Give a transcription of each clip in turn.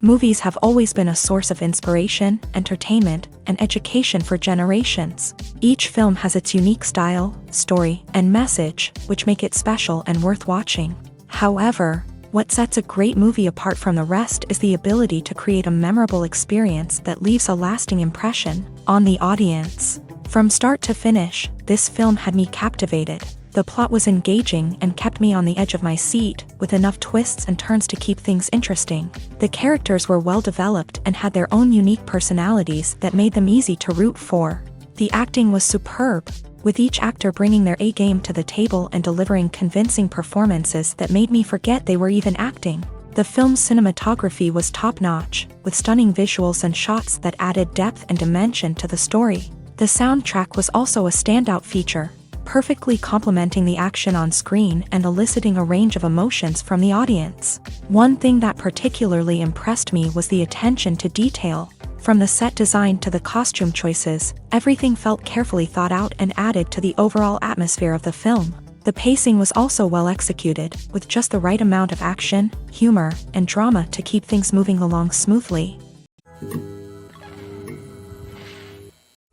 Movies have always been a source of inspiration, entertainment, and education for generations. Each film has its unique style, story, and message, which make it special and worth watching. However, what sets a great movie apart from the rest is the ability to create a memorable experience that leaves a lasting impression on the audience. From start to finish, this film had me captivated. The plot was engaging and kept me on the edge of my seat, with enough twists and turns to keep things interesting. The characters were well developed and had their own unique personalities that made them easy to root for. The acting was superb, with each actor bringing their A-game to the table and delivering convincing performances that made me forget they were even acting. The film's cinematography was top-notch, with stunning visuals and shots that added depth and dimension to the story. The soundtrack was also a standout feature, perfectly complementing the action on screen and eliciting a range of emotions from the audience. One thing that particularly impressed me was the attention to detail. From the set design to the costume choices, everything felt carefully thought out and added to the overall atmosphere of the film. The pacing was also well executed, with just the right amount of action, humor, and drama to keep things moving along smoothly.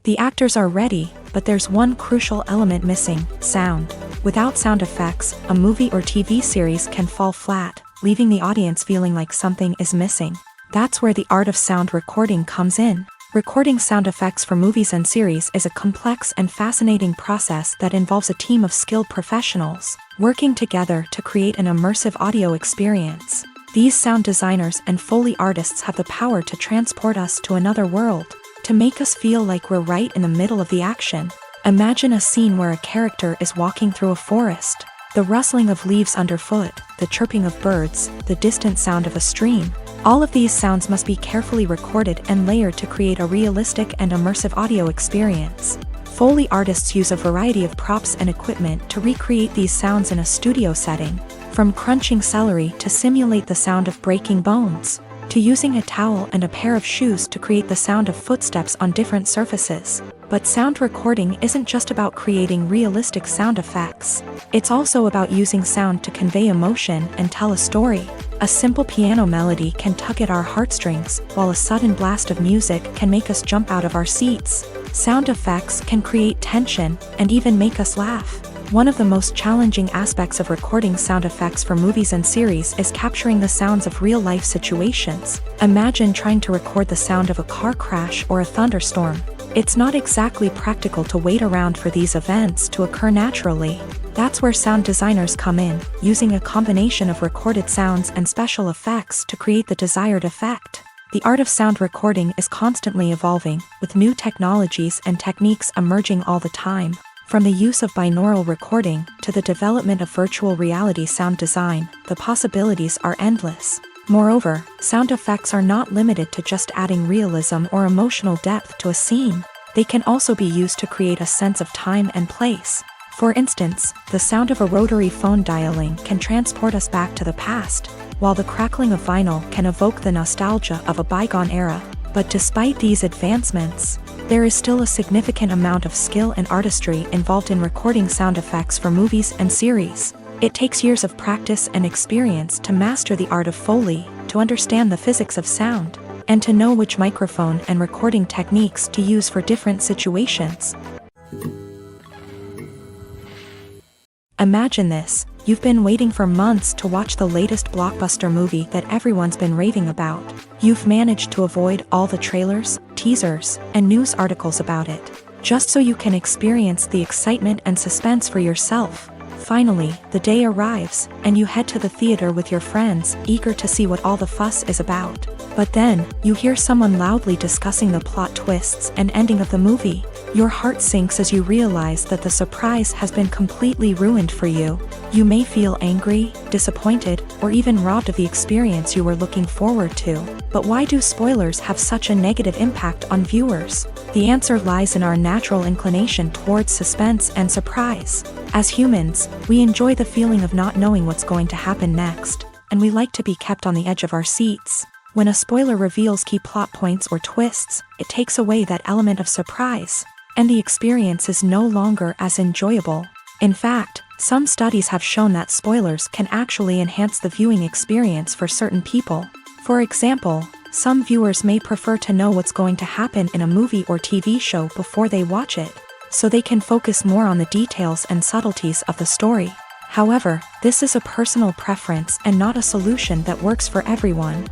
The actors are ready, but there's one crucial element missing: sound. Without sound effects, a movie or TV series can fall flat, leaving the audience feeling like something is missing. That's where the art of sound recording comes in. Recording sound effects for movies and series is a complex and fascinating process that involves a team of skilled professionals working together to create an immersive audio experience. These sound designers and Foley artists have the power to transport us to another world, to make us feel like we're right in the middle of the action. Imagine a scene where a character is walking through a forest. The rustling of leaves underfoot, the chirping of birds, the distant sound of a stream. All of these sounds must be carefully recorded and layered to create a realistic and immersive audio experience. Foley artists use a variety of props and equipment to recreate these sounds in a studio setting, from crunching celery to simulate the sound of breaking bones, to using a towel and a pair of shoes to create the sound of footsteps on different surfaces. But sound recording isn't just about creating realistic sound effects. It's also about using sound to convey emotion and tell a story. A simple piano melody can tug at our heartstrings, while a sudden blast of music can make us jump out of our seats. Sound effects can create tension and even make us laugh. One of the most challenging aspects of recording sound effects for movies and series is capturing the sounds of real-life situations. Imagine trying to record the sound of a car crash or a thunderstorm. It's not exactly practical to wait around for these events to occur naturally. That's where sound designers come in, using a combination of recorded sounds and special effects to create the desired effect. The art of sound recording is constantly evolving, with new technologies and techniques emerging all the time. From the use of binaural recording to the development of virtual reality sound design, the possibilities are endless. Moreover, sound effects are not limited to just adding realism or emotional depth to a scene. They can also be used to create a sense of time and place. For instance, the sound of a rotary phone dialing can transport us back to the past, while the crackling of vinyl can evoke the nostalgia of a bygone era. But despite these advancements, there is still a significant amount of skill and artistry involved in recording sound effects for movies and series. It takes years of practice and experience to master the art of Foley, to understand the physics of sound, and to know which microphone and recording techniques to use for different situations. Imagine this: you've been waiting for months to watch the latest blockbuster movie that everyone's been raving about. You've managed to avoid all the trailers, teasers, and news articles about it, just so you can experience the excitement and suspense for yourself. Finally, the day arrives, and you head to the theater with your friends, eager to see what all the fuss is about. But then, you hear someone loudly discussing the plot twists and ending of the movie. Your heart sinks as you realize that the surprise has been completely ruined for you. You may feel angry, disappointed, or even robbed of the experience you were looking forward to. But why do spoilers have such a negative impact on viewers? The answer lies in our natural inclination towards suspense and surprise. As humans, we enjoy the feeling of not knowing what's going to happen next, and we like to be kept on the edge of our seats. When a spoiler reveals key plot points or twists, it takes away that element of surprise, and the experience is no longer as enjoyable. In fact, some studies have shown that spoilers can actually enhance the viewing experience for certain people. For example, some viewers may prefer to know what's going to happen in a movie or TV show before they watch it, so they can focus more on the details and subtleties of the story. However, this is a personal preference and not a solution that works for everyone.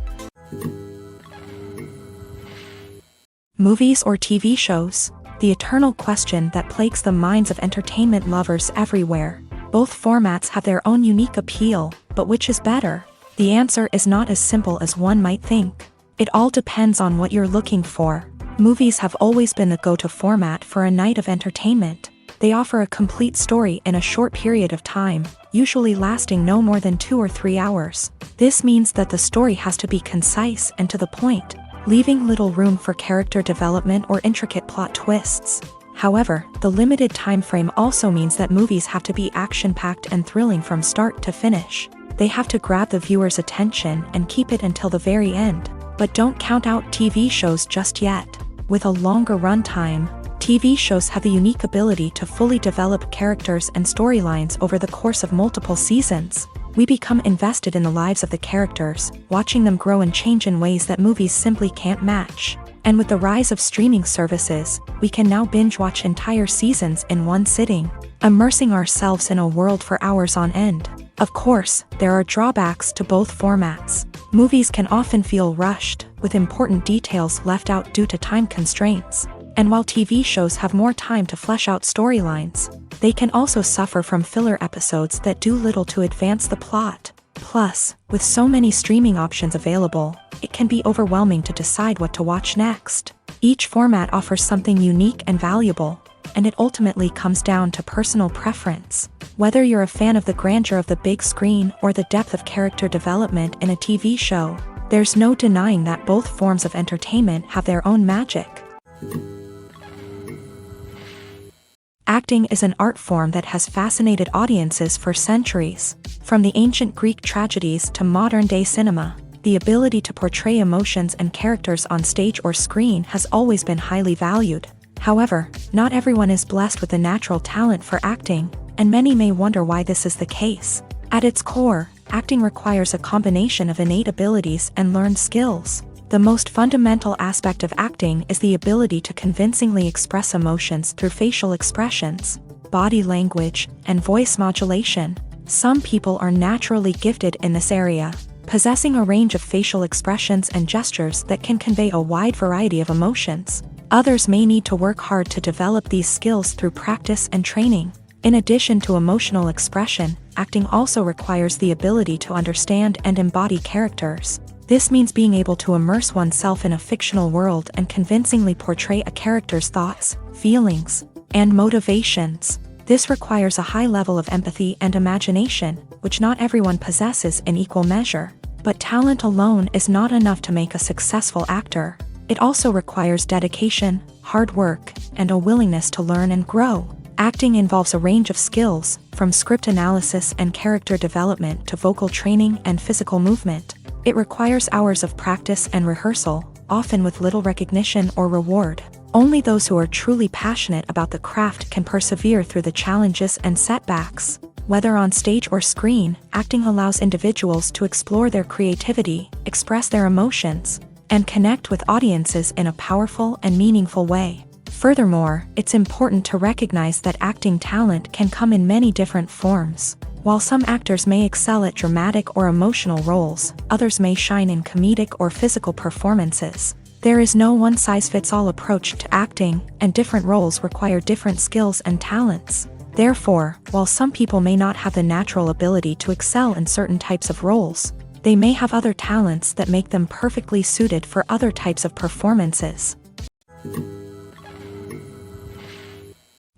Movies or TV shows? The eternal question that plagues the minds of entertainment lovers everywhere. Both formats have their own unique appeal, but which is better? The answer is not as simple as one might think. It all depends on what you're looking for. Movies have always been the go-to format for a night of entertainment. They offer a complete story in a short period of time, usually lasting no more than 2 or 3 hours. This means that the story has to be concise and to the point, leaving little room for character development or intricate plot twists. However, the limited time frame also means that movies have to be action-packed and thrilling from start to finish. They have to grab the viewer's attention and keep it until the very end. But don't count out TV shows just yet. With a longer runtime, TV shows have the unique ability to fully develop characters and storylines over the course of multiple seasons. We become invested in the lives of the characters, watching them grow and change in ways that movies simply can't match. And with the rise of streaming services, we can now binge-watch entire seasons in one sitting, immersing ourselves in a world for hours on end. Of course, there are drawbacks to both formats. Movies can often feel rushed, with important details left out due to time constraints. And while TV shows have more time to flesh out storylines, they can also suffer from filler episodes that do little to advance the plot. Plus, with so many streaming options available, it can be overwhelming to decide what to watch next. Each format offers something unique and valuable, and it ultimately comes down to personal preference. Whether you're a fan of the grandeur of the big screen or the depth of character development in a TV show, there's no denying that both forms of entertainment have their own magic. Acting is an art form that has fascinated audiences for centuries. From the ancient Greek tragedies to modern-day cinema, the ability to portray emotions and characters on stage or screen has always been highly valued. However, not everyone is blessed with the natural talent for acting, and many may wonder why this is the case. At its core, acting requires a combination of innate abilities and learned skills. The most fundamental aspect of acting is the ability to convincingly express emotions through facial expressions, body language, and voice modulation. Some people are naturally gifted in this area, possessing a range of facial expressions and gestures that can convey a wide variety of emotions. Others may need to work hard to develop these skills through practice and training. In addition to emotional expression, acting also requires the ability to understand and embody characters. This means being able to immerse oneself in a fictional world and convincingly portray a character's thoughts, feelings, and motivations. This requires a high level of empathy and imagination, which not everyone possesses in equal measure. But talent alone is not enough to make a successful actor. It also requires dedication, hard work, and a willingness to learn and grow. Acting involves a range of skills, from script analysis and character development to vocal training and physical movement. It requires hours of practice and rehearsal, often with little recognition or reward. Only those who are truly passionate about the craft can persevere through the challenges and setbacks. Whether on stage or screen, acting allows individuals to explore their creativity, express their emotions, and connect with audiences in a powerful and meaningful way. Furthermore, it's important to recognize that acting talent can come in many different forms. While some actors may excel at dramatic or emotional roles, others may shine in comedic or physical performances. There is no one-size-fits-all approach to acting, and different roles require different skills and talents. Therefore, while some people may not have the natural ability to excel in certain types of roles, they may have other talents that make them perfectly suited for other types of performances.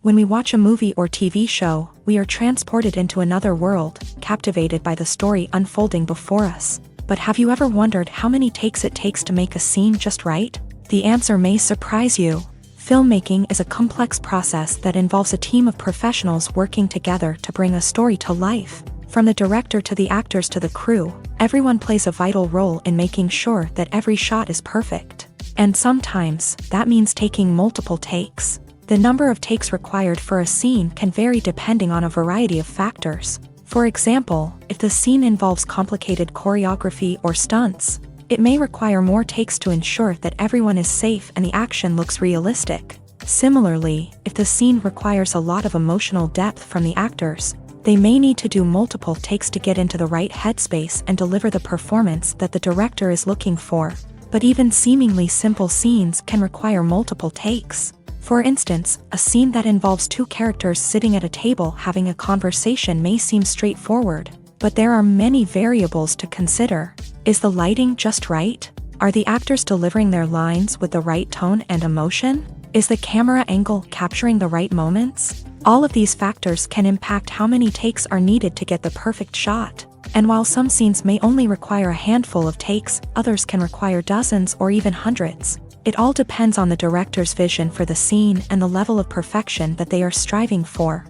When we watch a movie or TV show, we are transported into another world, captivated by the story unfolding before us. But have you ever wondered how many takes it takes to make a scene just right? The answer may surprise you. Filmmaking is a complex process that involves a team of professionals working together to bring a story to life. From the director to the actors to the crew, everyone plays a vital role in making sure that every shot is perfect. And sometimes, that means taking multiple takes. The number of takes required for a scene can vary depending on a variety of factors. For example, if the scene involves complicated choreography or stunts, It may require more takes to ensure that everyone is safe and the action looks realistic. Similarly, if the scene requires a lot of emotional depth from the actors, they may need to do multiple takes to get into the right headspace and deliver the performance that the director is looking for. But even seemingly simple scenes can require multiple takes. For instance, a scene that involves two characters sitting at a table having a conversation may seem straightforward, but there are many variables to consider. Is the lighting just right? Are the actors delivering their lines with the right tone and emotion? Is the camera angle capturing the right moments? All of these factors can impact how many takes are needed to get the perfect shot. And while some scenes may only require a handful of takes, others can require dozens or even hundreds. It all depends on the director's vision for the scene and the level of perfection that they are striving for.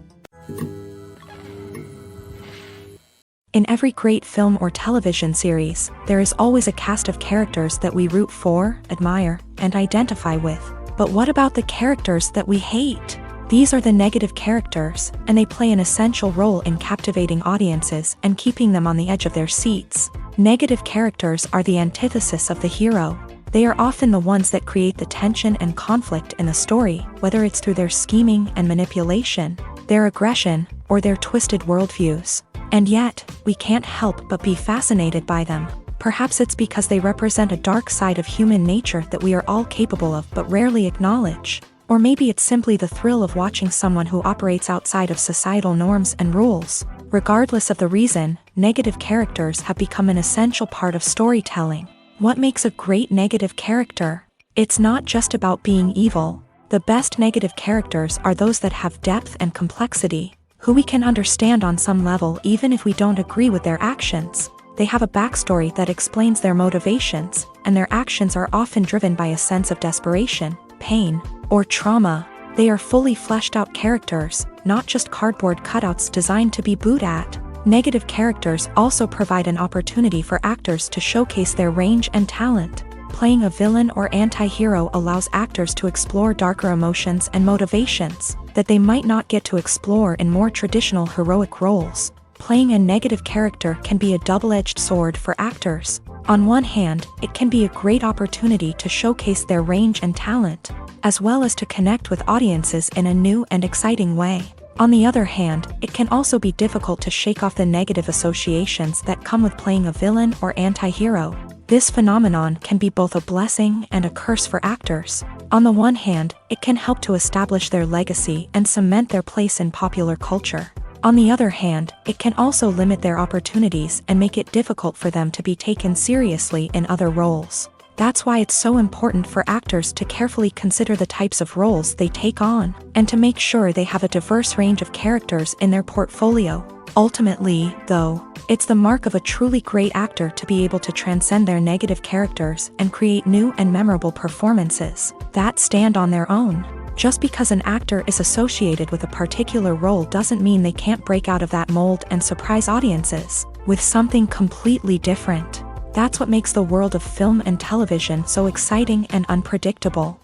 In every great film or television series, there is always a cast of characters that we root for, admire, and identify with. But what about the characters that we hate? These are the negative characters, and they play an essential role in captivating audiences and keeping them on the edge of their seats. Negative characters are the antithesis of the hero. They are often the ones that create the tension and conflict in the story, whether it's through their scheming and manipulation, their aggression, or their twisted worldviews. And yet, we can't help but be fascinated by them. Perhaps it's because they represent a dark side of human nature that we are all capable of but rarely acknowledge. Or maybe it's simply the thrill of watching someone who operates outside of societal norms and rules. Regardless of the reason, negative characters have become an essential part of storytelling. What makes a great negative character? It's not just about being evil. The best negative characters are those that have depth and complexity, who we can understand on some level even if we don't agree with their actions. They have a backstory that explains their motivations, and their actions are often driven by a sense of desperation, pain, or trauma. They are fully fleshed out characters, not just cardboard cutouts designed to be booed at. Negative characters also provide an opportunity for actors to showcase their range and talent. Playing a villain or anti-hero allows actors to explore darker emotions and motivations that they might not get to explore in more traditional heroic roles. Playing a negative character can be a double-edged sword for actors. On one hand, it can be a great opportunity to showcase their range and talent, as well as to connect with audiences in a new and exciting way. On the other hand, it can also be difficult to shake off the negative associations that come with playing a villain or anti-hero. This phenomenon can be both a blessing and a curse for actors. On the one hand, it can help to establish their legacy and cement their place in popular culture. On the other hand, it can also limit their opportunities and make it difficult for them to be taken seriously in other roles. That's why it's so important for actors to carefully consider the types of roles they take on, and to make sure they have a diverse range of characters in their portfolio. Ultimately, though, it's the mark of a truly great actor to be able to transcend their negative characters and create new and memorable performances that stand on their own. Just because an actor is associated with a particular role doesn't mean they can't break out of that mold and surprise audiences with something completely different. That's what makes the world of film and television so exciting and unpredictable.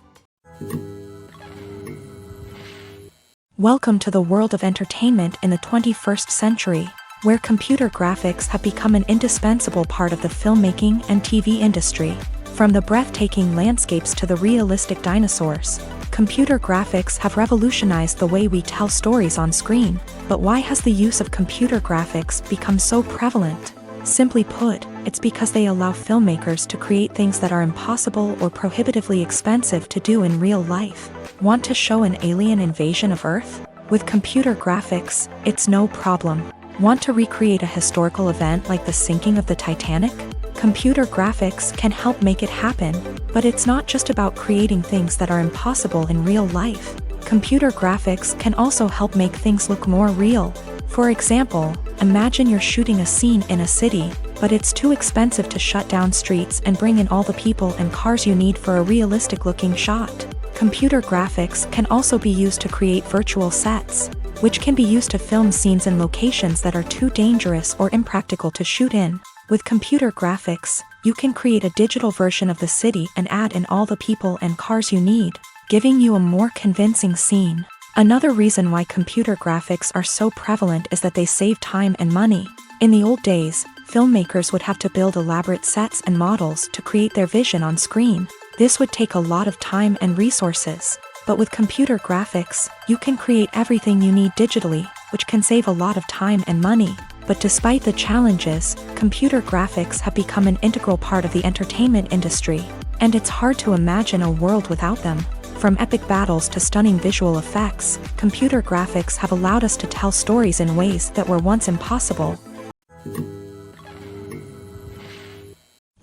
Welcome to the world of entertainment in the 21st century, where computer graphics have become an indispensable part of the filmmaking and TV industry. From the breathtaking landscapes to the realistic dinosaurs, computer graphics have revolutionized the way we tell stories on screen. But why has the use of computer graphics become so prevalent? Simply put, it's because they allow filmmakers to create things that are impossible or prohibitively expensive to do in real life. Want to show an alien invasion of Earth? With computer graphics, it's no problem. Want to recreate a historical event like the sinking of the Titanic? Computer graphics can help make it happen. But it's not just about creating things that are impossible in real life. Computer graphics can also help make things look more real. For example, imagine you're shooting a scene in a city, but it's too expensive to shut down streets and bring in all the people and cars you need for a realistic-looking shot. Computer graphics can also be used to create virtual sets, which can be used to film scenes in locations that are too dangerous or impractical to shoot in. With computer graphics, you can create a digital version of the city and add in all the people and cars you need, giving you a more convincing scene. Another reason why computer graphics are so prevalent is that they save time and money. In the old days, filmmakers would have to build elaborate sets and models to create their vision on screen. This would take a lot of time and resources. But with computer graphics, you can create everything you need digitally, which can save a lot of time and money. But despite the challenges, computer graphics have become an integral part of the entertainment industry, and it's hard to imagine a world without them. From epic battles to stunning visual effects, computer graphics have allowed us to tell stories in ways that were once impossible.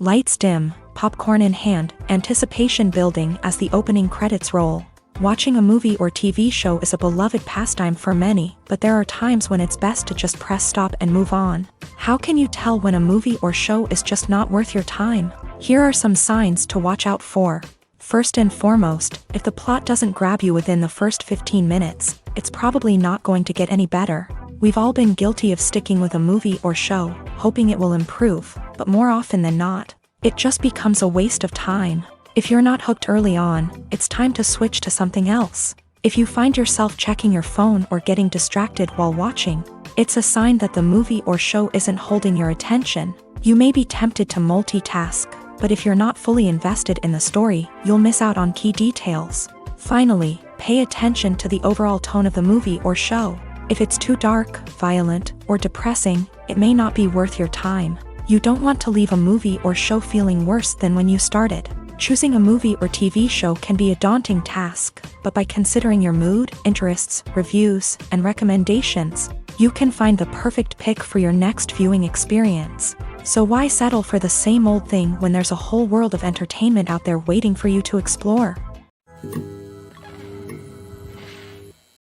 Lights dim, popcorn in hand, anticipation building as the opening credits roll. Watching a movie or TV show is a beloved pastime for many, but there are times when it's best to just press stop and move on. How can you tell when a movie or show is just not worth your time? Here are some signs to watch out for. First and foremost, if the plot doesn't grab you within the first 15 minutes, it's probably not going to get any better. We've all been guilty of sticking with a movie or show, hoping it will improve, but more often than not, it just becomes a waste of time. If you're not hooked early on, it's time to switch to something else. If you find yourself checking your phone or getting distracted while watching, it's a sign that the movie or show isn't holding your attention. You may be tempted to multitask, but if you're not fully invested in the story, you'll miss out on key details. Finally, pay attention to the overall tone of the movie or show. If it's too dark, violent, or depressing, it may not be worth your time. You don't want to leave a movie or show feeling worse than when you started. Choosing a movie or TV show can be a daunting task, but by considering your mood, interests, reviews, and recommendations, you can find the perfect pick for your next viewing experience. So why settle for the same old thing when there's a whole world of entertainment out there waiting for you to explore?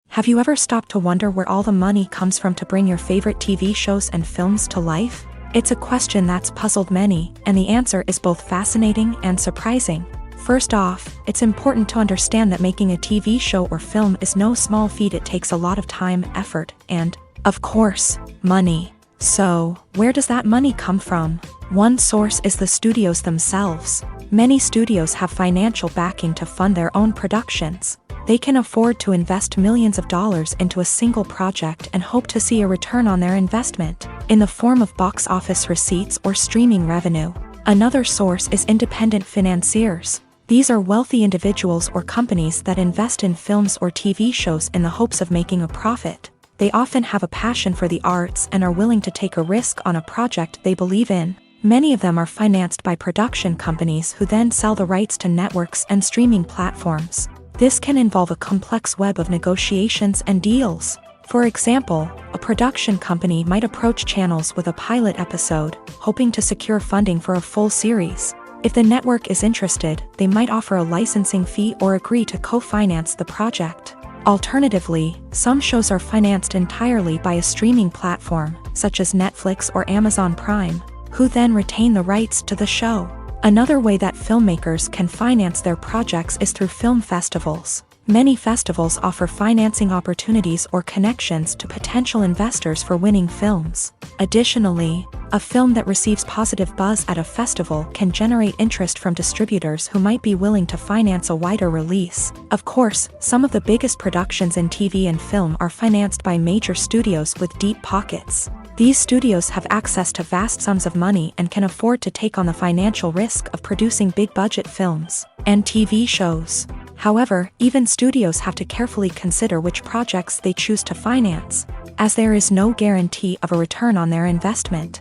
Have you ever stopped to wonder where all the money comes from to bring your favorite TV shows and films to life? It's a question that's puzzled many, and the answer is both fascinating and surprising. First off, it's important to understand that making a TV show or film is no small feat. It takes a lot of time, effort, and, of course, money. So, where does that money come from? One source is the studios themselves. Many studios have financial backing to fund their own productions. They can afford to invest millions of dollars into a single project and hope to see a return on their investment, in the form of box office receipts or streaming revenue. Another source is independent financiers. These are wealthy individuals or companies that invest in films or TV shows in the hopes of making a profit. They often have a passion for the arts and are willing to take a risk on a project they believe in. Many of them are financed by production companies who then sell the rights to networks and streaming platforms. This can involve a complex web of negotiations and deals. For example, a production company might approach channels with a pilot episode, hoping to secure funding for a full series. If the network is interested, they might offer a licensing fee or agree to co-finance the project. Alternatively, some shows are financed entirely by a streaming platform, such as Netflix or Amazon Prime, who then retain the rights to the show. Another way that filmmakers can finance their projects is through film festivals. Many festivals offer financing opportunities or connections to potential investors for winning films. Additionally, a film that receives positive buzz at a festival can generate interest from distributors who might be willing to finance a wider release. Of course, some of the biggest productions in TV and film are financed by major studios with deep pockets. These studios have access to vast sums of money and can afford to take on the financial risk of producing big-budget films and TV shows. However, even studios have to carefully consider which projects they choose to finance, as there is no guarantee of a return on their investment.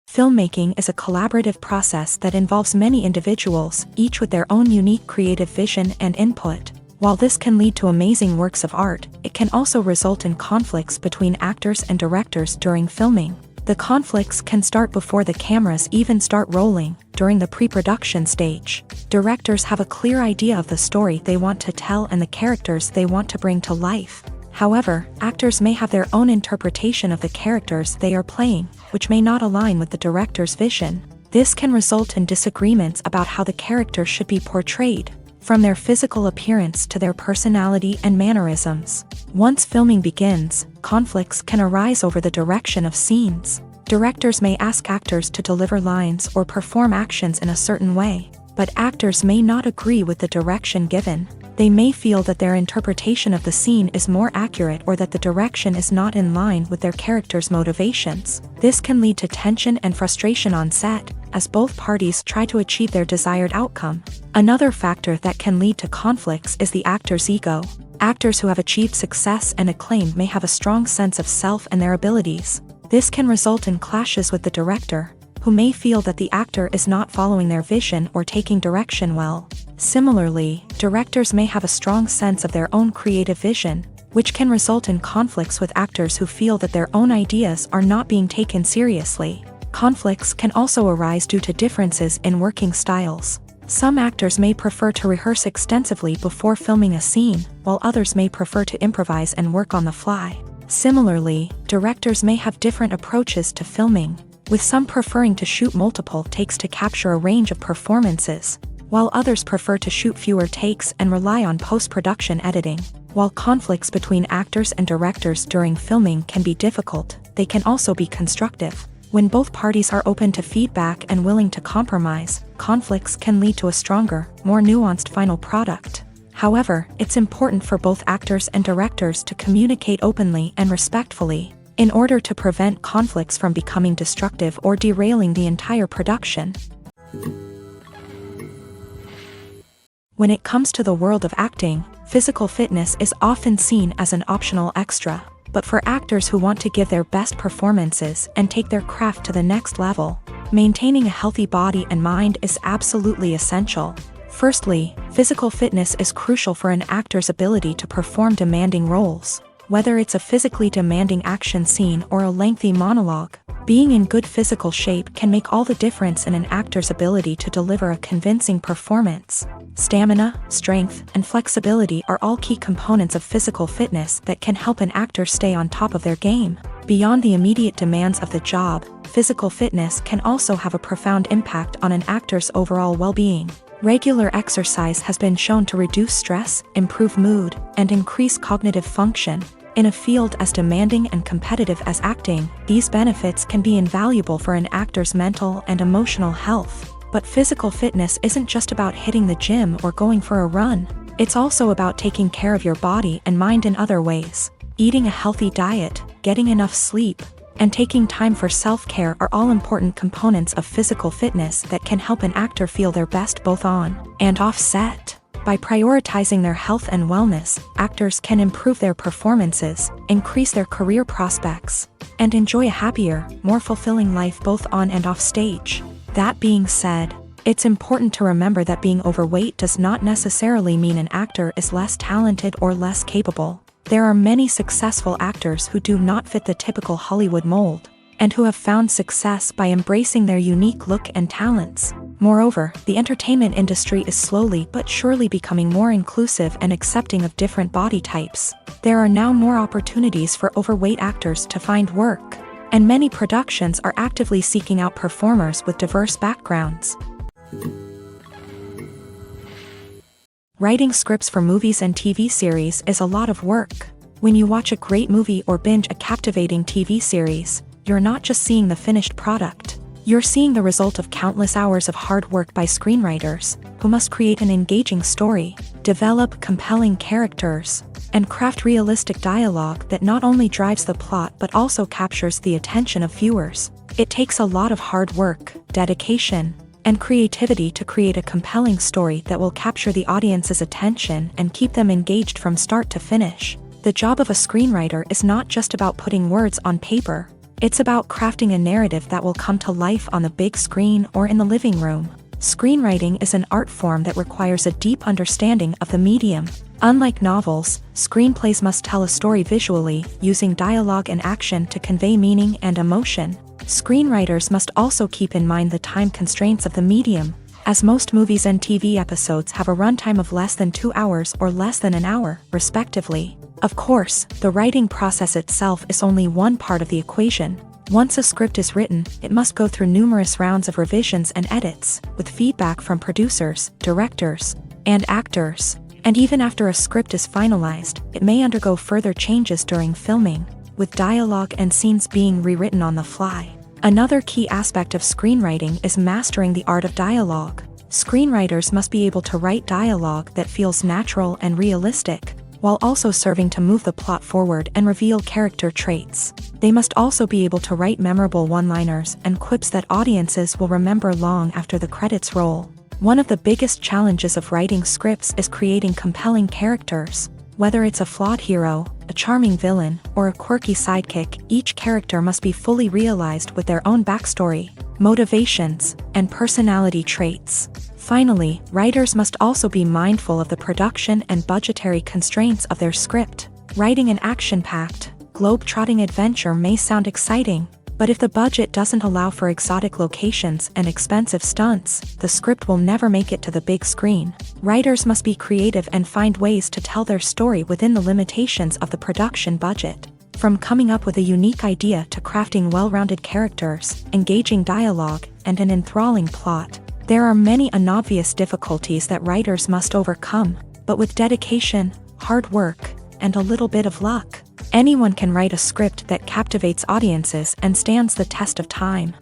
Filmmaking is a collaborative process that involves many individuals, each with their own unique creative vision and input. While this can lead to amazing works of art, it can also result in conflicts between actors and directors during filming. The conflicts can start before the cameras even start rolling, during the pre-production stage. Directors have a clear idea of the story they want to tell and the characters they want to bring to life. However, actors may have their own interpretation of the characters they are playing, which may not align with the director's vision. This can result in disagreements about how the character should be portrayed, from their physical appearance to their personality and mannerisms. Once filming begins, conflicts can arise over the direction of scenes. Directors may ask actors to deliver lines or perform actions in a certain way, but actors may not agree with the direction given. They may feel that their interpretation of the scene is more accurate or that the direction is not in line with their character's motivations. This can lead to tension and frustration on set, as both parties try to achieve their desired outcome. Another factor that can lead to conflicts is the actor's ego. Actors who have achieved success and acclaim may have a strong sense of self and their abilities. This can result in clashes with the director, who may feel that the actor is not following their vision or taking direction well. Similarly, directors may have a strong sense of their own creative vision, which can result in conflicts with actors who feel that their own ideas are not being taken seriously. Conflicts can also arise due to differences in working styles. Some actors may prefer to rehearse extensively before filming a scene, while others may prefer to improvise and work on the fly. Similarly, directors may have different approaches to filming, with some preferring to shoot multiple takes to capture a range of performances, while others prefer to shoot fewer takes and rely on post-production editing. While conflicts between actors and directors during filming can be difficult, they can also be constructive. When both parties are open to feedback and willing to compromise, conflicts can lead to a stronger, more nuanced final product. However, it's important for both actors and directors to communicate openly and respectfully, in order to prevent conflicts from becoming destructive or derailing the entire production. When it comes to the world of acting, physical fitness is often seen as an optional extra. But for actors who want to give their best performances and take their craft to the next level, maintaining a healthy body and mind is absolutely essential. Firstly, physical fitness is crucial for an actor's ability to perform demanding roles. Whether it's a physically demanding action scene or a lengthy monologue, being in good physical shape can make all the difference in an actor's ability to deliver a convincing performance. Stamina, strength, and flexibility are all key components of physical fitness that can help an actor stay on top of their game. Beyond the immediate demands of the job, physical fitness can also have a profound impact on an actor's overall well-being. Regular exercise has been shown to reduce stress, improve mood, and increase cognitive function. In a field as demanding and competitive as acting, these benefits can be invaluable for an actor's mental and emotional health. But physical fitness isn't just about hitting the gym or going for a run. It's also about taking care of your body and mind in other ways. Eating a healthy diet, getting enough sleep, and taking time for self-care are all important components of physical fitness that can help an actor feel their best both on and off set. By prioritizing their health and wellness, actors can improve their performances, increase their career prospects, and enjoy a happier, more fulfilling life both on and off stage. That being said, it's important to remember that being overweight does not necessarily mean an actor is less talented or less capable. There are many successful actors who do not fit the typical Hollywood mold, and who have found success by embracing their unique look and talents. Moreover, the entertainment industry is slowly but surely becoming more inclusive and accepting of different body types. There are now more opportunities for overweight actors to find work, and many productions are actively seeking out performers with diverse backgrounds. Writing scripts for movies and TV series is a lot of work. When you watch a great movie or binge a captivating TV series, you're not just seeing the finished product. You're seeing the result of countless hours of hard work by screenwriters, who must create an engaging story, develop compelling characters, and craft realistic dialogue that not only drives the plot but also captures the attention of viewers. It takes a lot of hard work, dedication, and creativity to create a compelling story that will capture the audience's attention and keep them engaged from start to finish. The job of a screenwriter is not just about putting words on paper. It's about crafting a narrative that will come to life on the big screen or in the living room. Screenwriting is an art form that requires a deep understanding of the medium. Unlike novels, screenplays must tell a story visually, using dialogue and action to convey meaning and emotion. Screenwriters must also keep in mind the time constraints of the medium, as most movies and TV episodes have a runtime of less than 2 hours or less than an hour, respectively. Of course, the writing process itself is only one part of the equation. Once a script is written, it must go through numerous rounds of revisions and edits, with feedback from producers, directors, and actors. And even after a script is finalized, it may undergo further changes during filming, with dialogue and scenes being rewritten on the fly. Another key aspect of screenwriting is mastering the art of dialogue. Screenwriters must be able to write dialogue that feels natural and realistic, while also serving to move the plot forward and reveal character traits. They must also be able to write memorable one-liners and quips that audiences will remember long after the credits roll. One of the biggest challenges of writing scripts is creating compelling characters. Whether it's a flawed hero, a charming villain, or a quirky sidekick, each character must be fully realized with their own backstory, motivations, and personality traits. Finally, writers must also be mindful of the production and budgetary constraints of their script. Writing an action-packed, globe-trotting adventure may sound exciting, but if the budget doesn't allow for exotic locations and expensive stunts, the script will never make it to the big screen. Writers must be creative and find ways to tell their story within the limitations of the production budget. From coming up with a unique idea to crafting well-rounded characters, engaging dialogue, and an enthralling plot, there are many unobvious difficulties that writers must overcome, but with dedication, hard work, and a little bit of luck, anyone can write a script that captivates audiences and stands the test of time.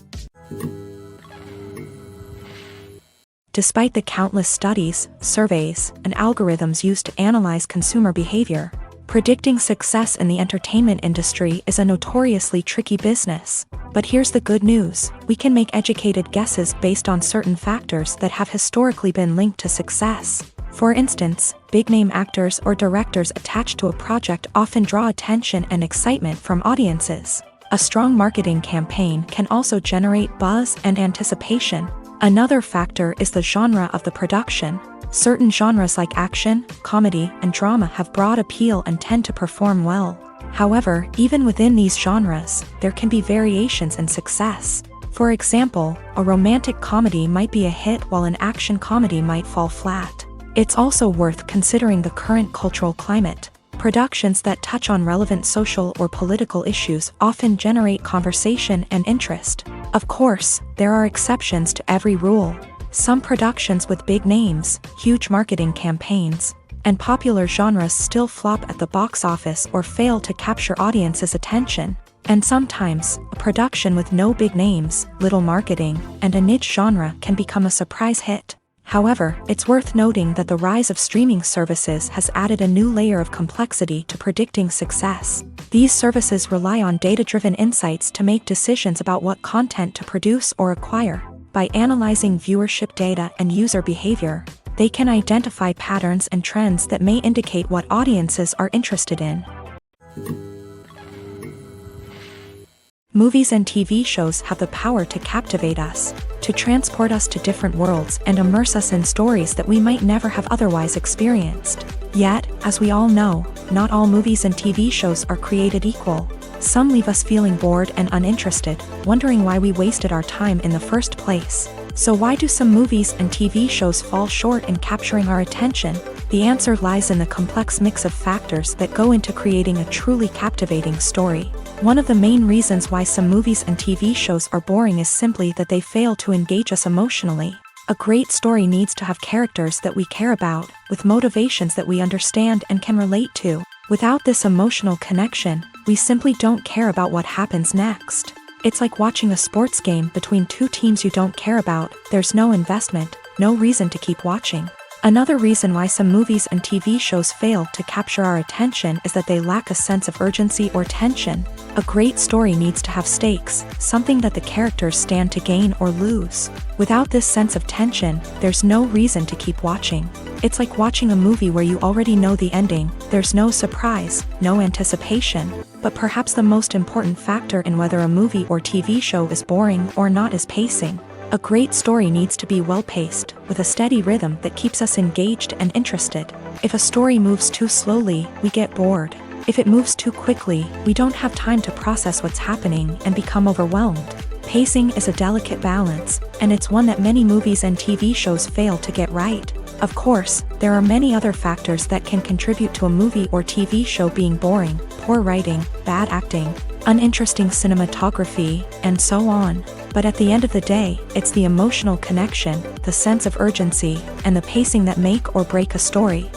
Despite the countless studies, surveys, and algorithms used to analyze consumer behavior, predicting success in the entertainment industry is a notoriously tricky business. But here's the good news: we can make educated guesses based on certain factors that have historically been linked to success. For instance, big-name actors or directors attached to a project often draw attention and excitement from audiences. A strong marketing campaign can also generate buzz and anticipation. Another factor is the genre of the production. Certain genres like action, comedy, and drama have broad appeal and tend to perform well. However, even within these genres, there can be variations in success. For example, a romantic comedy might be a hit while an action comedy might fall flat. It's also worth considering the current cultural climate. Productions that touch on relevant social or political issues often generate conversation and interest. Of course, there are exceptions to every rule. Some productions with big names, huge marketing campaigns, and popular genres still flop at the box office or fail to capture audiences' attention. And sometimes, a production with no big names, little marketing, and a niche genre can become a surprise hit. However, it's worth noting that the rise of streaming services has added a new layer of complexity to predicting success. These services rely on data-driven insights to make decisions about what content to produce or acquire. By analyzing viewership data and user behavior, they can identify patterns and trends that may indicate what audiences are interested in. Movies and TV shows have the power to captivate us, to transport us to different worlds and immerse us in stories that we might never have otherwise experienced. Yet, as we all know, not all movies and TV shows are created equal. Some leave us feeling bored and uninterested, wondering why we wasted our time in the first place. So why do some movies and TV shows fall short in capturing our attention? The answer lies in the complex mix of factors that go into creating a truly captivating story. One of the main reasons why some movies and TV shows are boring is simply that they fail to engage us emotionally. A great story needs to have characters that we care about, with motivations that we understand and can relate to. Without this emotional connection, we simply don't care about what happens next. It's like watching a sports game between two teams you don't care about. There's no investment, no reason to keep watching. Another reason why some movies and TV shows fail to capture our attention is that they lack a sense of urgency or tension. A great story needs to have stakes, something that the characters stand to gain or lose. Without this sense of tension, there's no reason to keep watching. It's like watching a movie where you already know the ending. There's no surprise, no anticipation. But perhaps the most important factor in whether a movie or TV show is boring or not is pacing. A great story needs to be well-paced, with a steady rhythm that keeps us engaged and interested. If a story moves too slowly, we get bored. If it moves too quickly, we don't have time to process what's happening and become overwhelmed. Pacing is a delicate balance, and it's one that many movies and TV shows fail to get right. Of course, there are many other factors that can contribute to a movie or TV show being boring: poor writing, bad acting, uninteresting cinematography, and so on. But at the end of the day, it's the emotional connection, the sense of urgency, and the pacing that make or break a story.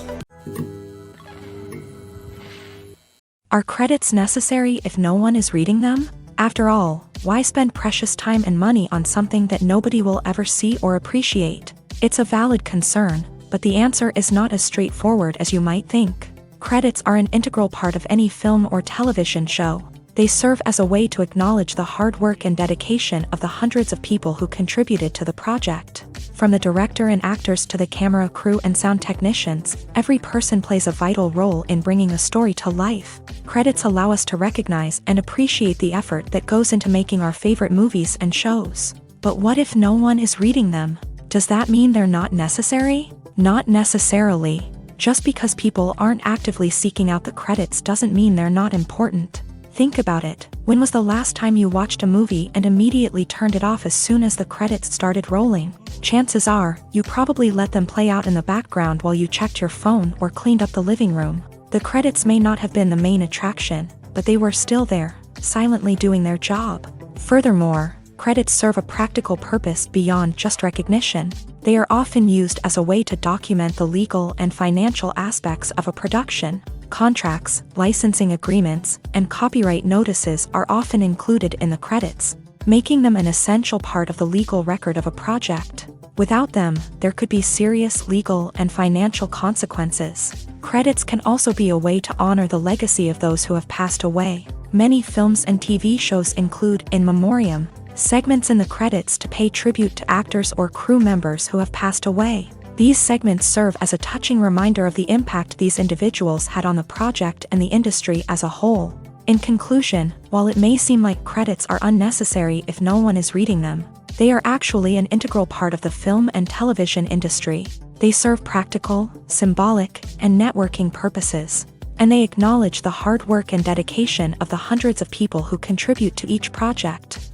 Are credits necessary if no one is reading them? After all, why spend precious time and money on something that nobody will ever see or appreciate? It's a valid concern, but the answer is not as straightforward as you might think. Credits are an integral part of any film or television show. They serve as a way to acknowledge the hard work and dedication of the hundreds of people who contributed to the project. From the director and actors to the camera crew and sound technicians, every person plays a vital role in bringing a story to life. Credits allow us to recognize and appreciate the effort that goes into making our favorite movies and shows. But what if no one is reading them? Does that mean they're not necessary? Not necessarily. Just because people aren't actively seeking out the credits doesn't mean they're not important. Think about it. When was the last time you watched a movie and immediately turned it off as soon as the credits started rolling? Chances are, you probably let them play out in the background while you checked your phone or cleaned up the living room. The credits may not have been the main attraction, but they were still there, silently doing their job. Furthermore, credits serve a practical purpose beyond just recognition. They are often used as a way to document the legal and financial aspects of a production. Contracts, licensing agreements, and copyright notices are often included in the credits, making them an essential part of the legal record of a project. Without them, there could be serious legal and financial consequences. Credits can also be a way to honor the legacy of those who have passed away. Many films and TV shows include in memoriam segments in the credits to pay tribute to actors or crew members who have passed away. These segments serve as a touching reminder of the impact these individuals had on the project and the industry as a whole. In conclusion, while it may seem like credits are unnecessary if no one is reading them, they are actually an integral part of the film and television industry. They serve practical, symbolic, and networking purposes, and they acknowledge the hard work and dedication of the hundreds of people who contribute to each project.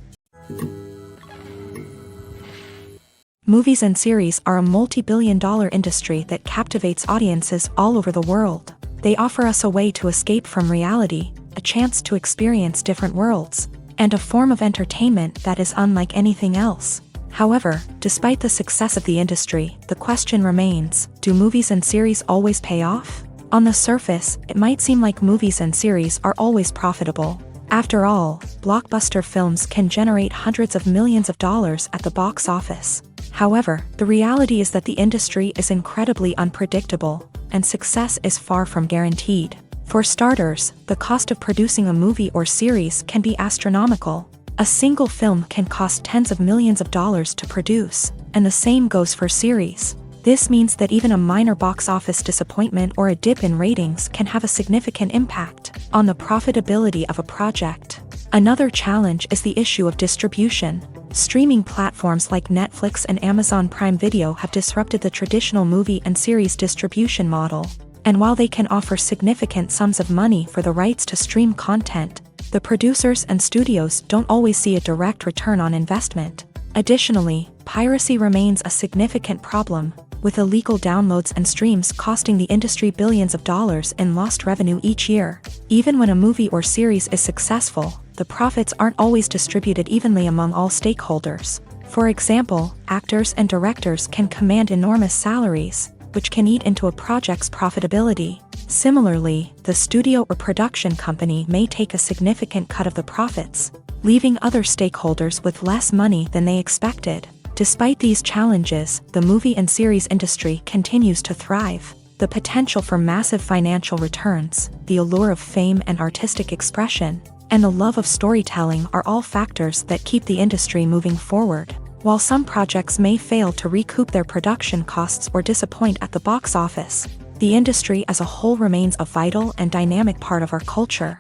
Movies and series are a multi-billion-dollar industry that captivates audiences all over the world. They offer us a way to escape from reality, a chance to experience different worlds, and a form of entertainment that is unlike anything else. However, despite the success of the industry, the question remains, do movies and series always pay off? On the surface, it might seem like movies and series are always profitable. After all, blockbuster films can generate hundreds of millions of dollars at the box office. However, the reality is that the industry is incredibly unpredictable, and success is far from guaranteed. For starters, the cost of producing a movie or series can be astronomical. A single film can cost tens of millions of dollars to produce, and the same goes for series. This means that even a minor box office disappointment or a dip in ratings can have a significant impact on the profitability of a project. Another challenge is the issue of distribution. Streaming platforms like Netflix and Amazon Prime Video have disrupted the traditional movie and series distribution model. And while they can offer significant sums of money for the rights to stream content, the producers and studios don't always see a direct return on investment. Additionally, piracy remains a significant problem, with illegal downloads and streams costing the industry billions of dollars in lost revenue each year. Even when a movie or series is successful, the profits aren't always distributed evenly among all stakeholders. For example, actors and directors can command enormous salaries, which can eat into a project's profitability. Similarly, the studio or production company may take a significant cut of the profits, leaving other stakeholders with less money than they expected. Despite these challenges, the movie and series industry continues to thrive. The potential for massive financial returns, the allure of fame and artistic expression, and the love of storytelling are all factors that keep the industry moving forward. While some projects may fail to recoup their production costs or disappoint at the box office, the industry as a whole remains a vital and dynamic part of our culture.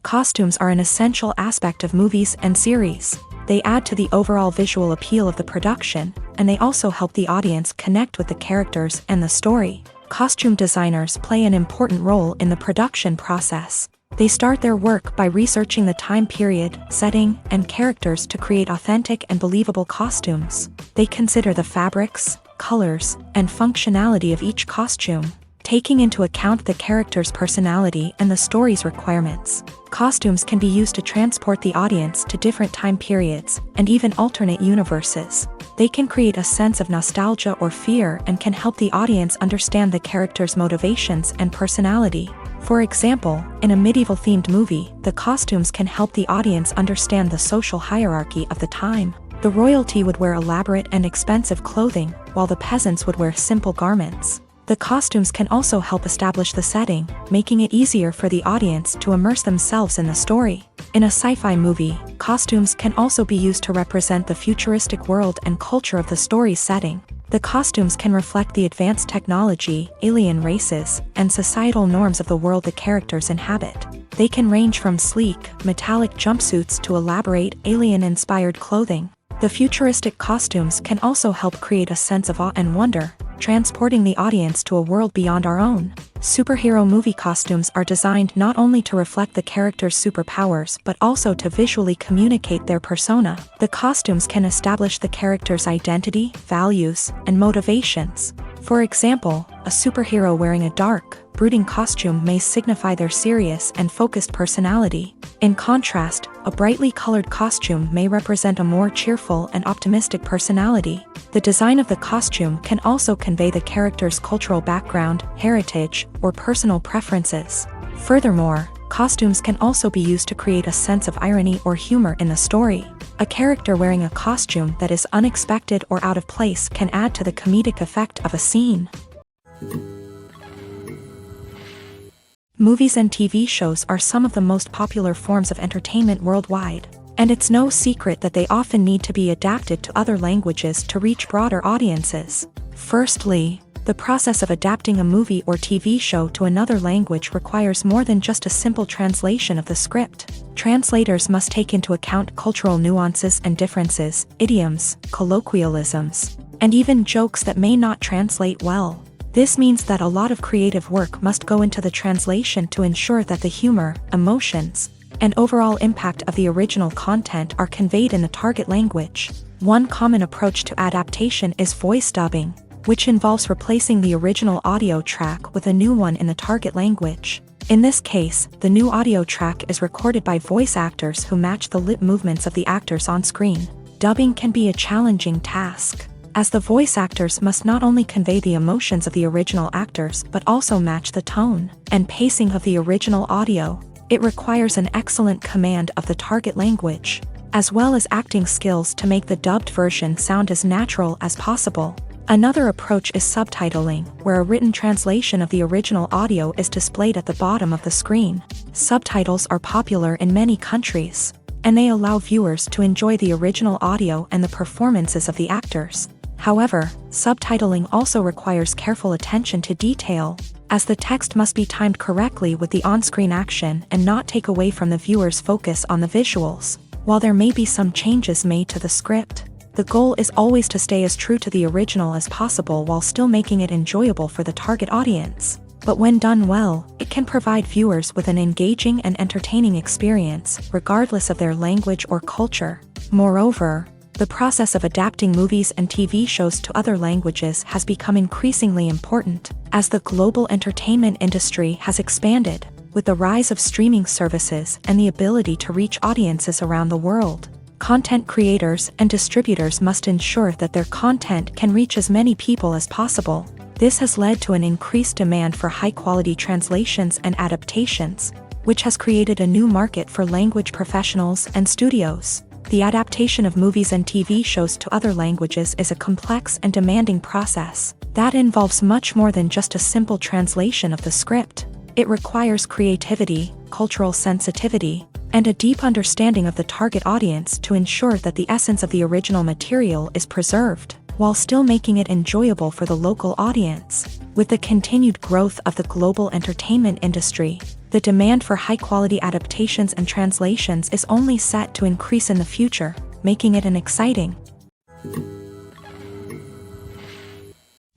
Costumes are an essential aspect of movies and series. They add to the overall visual appeal of the production, and they also help the audience connect with the characters and the story. Costume designers play an important role in the production process. They start their work by researching the time period, setting, and characters to create authentic and believable costumes. They consider the fabrics, colors, and functionality of each costume, taking into account the character's personality and the story's requirements. Costumes can be used to transport the audience to different time periods and even alternate universes. They can create a sense of nostalgia or fear and can help the audience understand the character's motivations and personality. For example, in a medieval-themed movie, the costumes can help the audience understand the social hierarchy of the time. The royalty would wear elaborate and expensive clothing, while the peasants would wear simple garments. The costumes can also help establish the setting, making it easier for the audience to immerse themselves in the story. In a sci-fi movie, costumes can also be used to represent the futuristic world and culture of the story's setting. The costumes can reflect the advanced technology, alien races, and societal norms of the world the characters inhabit. They can range from sleek, metallic jumpsuits to elaborate, alien-inspired clothing. The futuristic costumes can also help create a sense of awe and wonder, transporting the audience to a world beyond our own. Superhero movie costumes are designed not only to reflect the character's superpowers but also to visually communicate their persona. The costumes can establish the character's identity, values, and motivations. For example, a superhero wearing a dark, brooding costume may signify their serious and focused personality. In contrast, a brightly colored costume may represent a more cheerful and optimistic personality. The design of the costume can also convey the character's cultural background, heritage, or personal preferences. Furthermore, costumes can also be used to create a sense of irony or humor in the story. A character wearing a costume that is unexpected or out of place can add to the comedic effect of a scene. Movies and TV shows are some of the most popular forms of entertainment worldwide, and it's no secret that they often need to be adapted to other languages to reach broader audiences. Firstly, the process of adapting a movie or TV show to another language requires more than just a simple translation of the script. Translators must take into account cultural nuances and differences, idioms, colloquialisms, and even jokes that may not translate well. This means that a lot of creative work must go into the translation to ensure that the humor, emotions, and overall impact of the original content are conveyed in the target language. One common approach to adaptation is voice dubbing, which involves replacing the original audio track with a new one in the target language. In this case, the new audio track is recorded by voice actors who match the lip movements of the actors on screen. Dubbing can be a challenging task, as the voice actors must not only convey the emotions of the original actors but also match the tone and pacing of the original audio. It requires an excellent command of the target language, as well as acting skills to make the dubbed version sound as natural as possible. Another approach is subtitling, where a written translation of the original audio is displayed at the bottom of the screen. Subtitles are popular in many countries, and they allow viewers to enjoy the original audio and the performances of the actors. However, subtitling also requires careful attention to detail, as the text must be timed correctly with the on-screen action and not take away from the viewer's focus on the visuals. While there may be some changes made to the script, the goal is always to stay as true to the original as possible while still making it enjoyable for the target audience. But when done well, it can provide viewers with an engaging and entertaining experience, regardless of their language or culture. Moreover, the process of adapting movies and TV shows to other languages has become increasingly important, as the global entertainment industry has expanded, with the rise of streaming services and the ability to reach audiences around the world. Content creators and distributors must ensure that their content can reach as many people as possible. This has led to an increased demand for high-quality translations and adaptations, which has created a new market for language professionals and studios. The adaptation of movies and TV shows to other languages is a complex and demanding process that involves much more than just a simple translation of the script. It requires creativity, cultural sensitivity, and a deep understanding of the target audience to ensure that the essence of the original material is preserved, while still making it enjoyable for the local audience. With the continued growth of the global entertainment industry, the demand for high-quality adaptations and translations is only set to increase in the future, making it an exciting.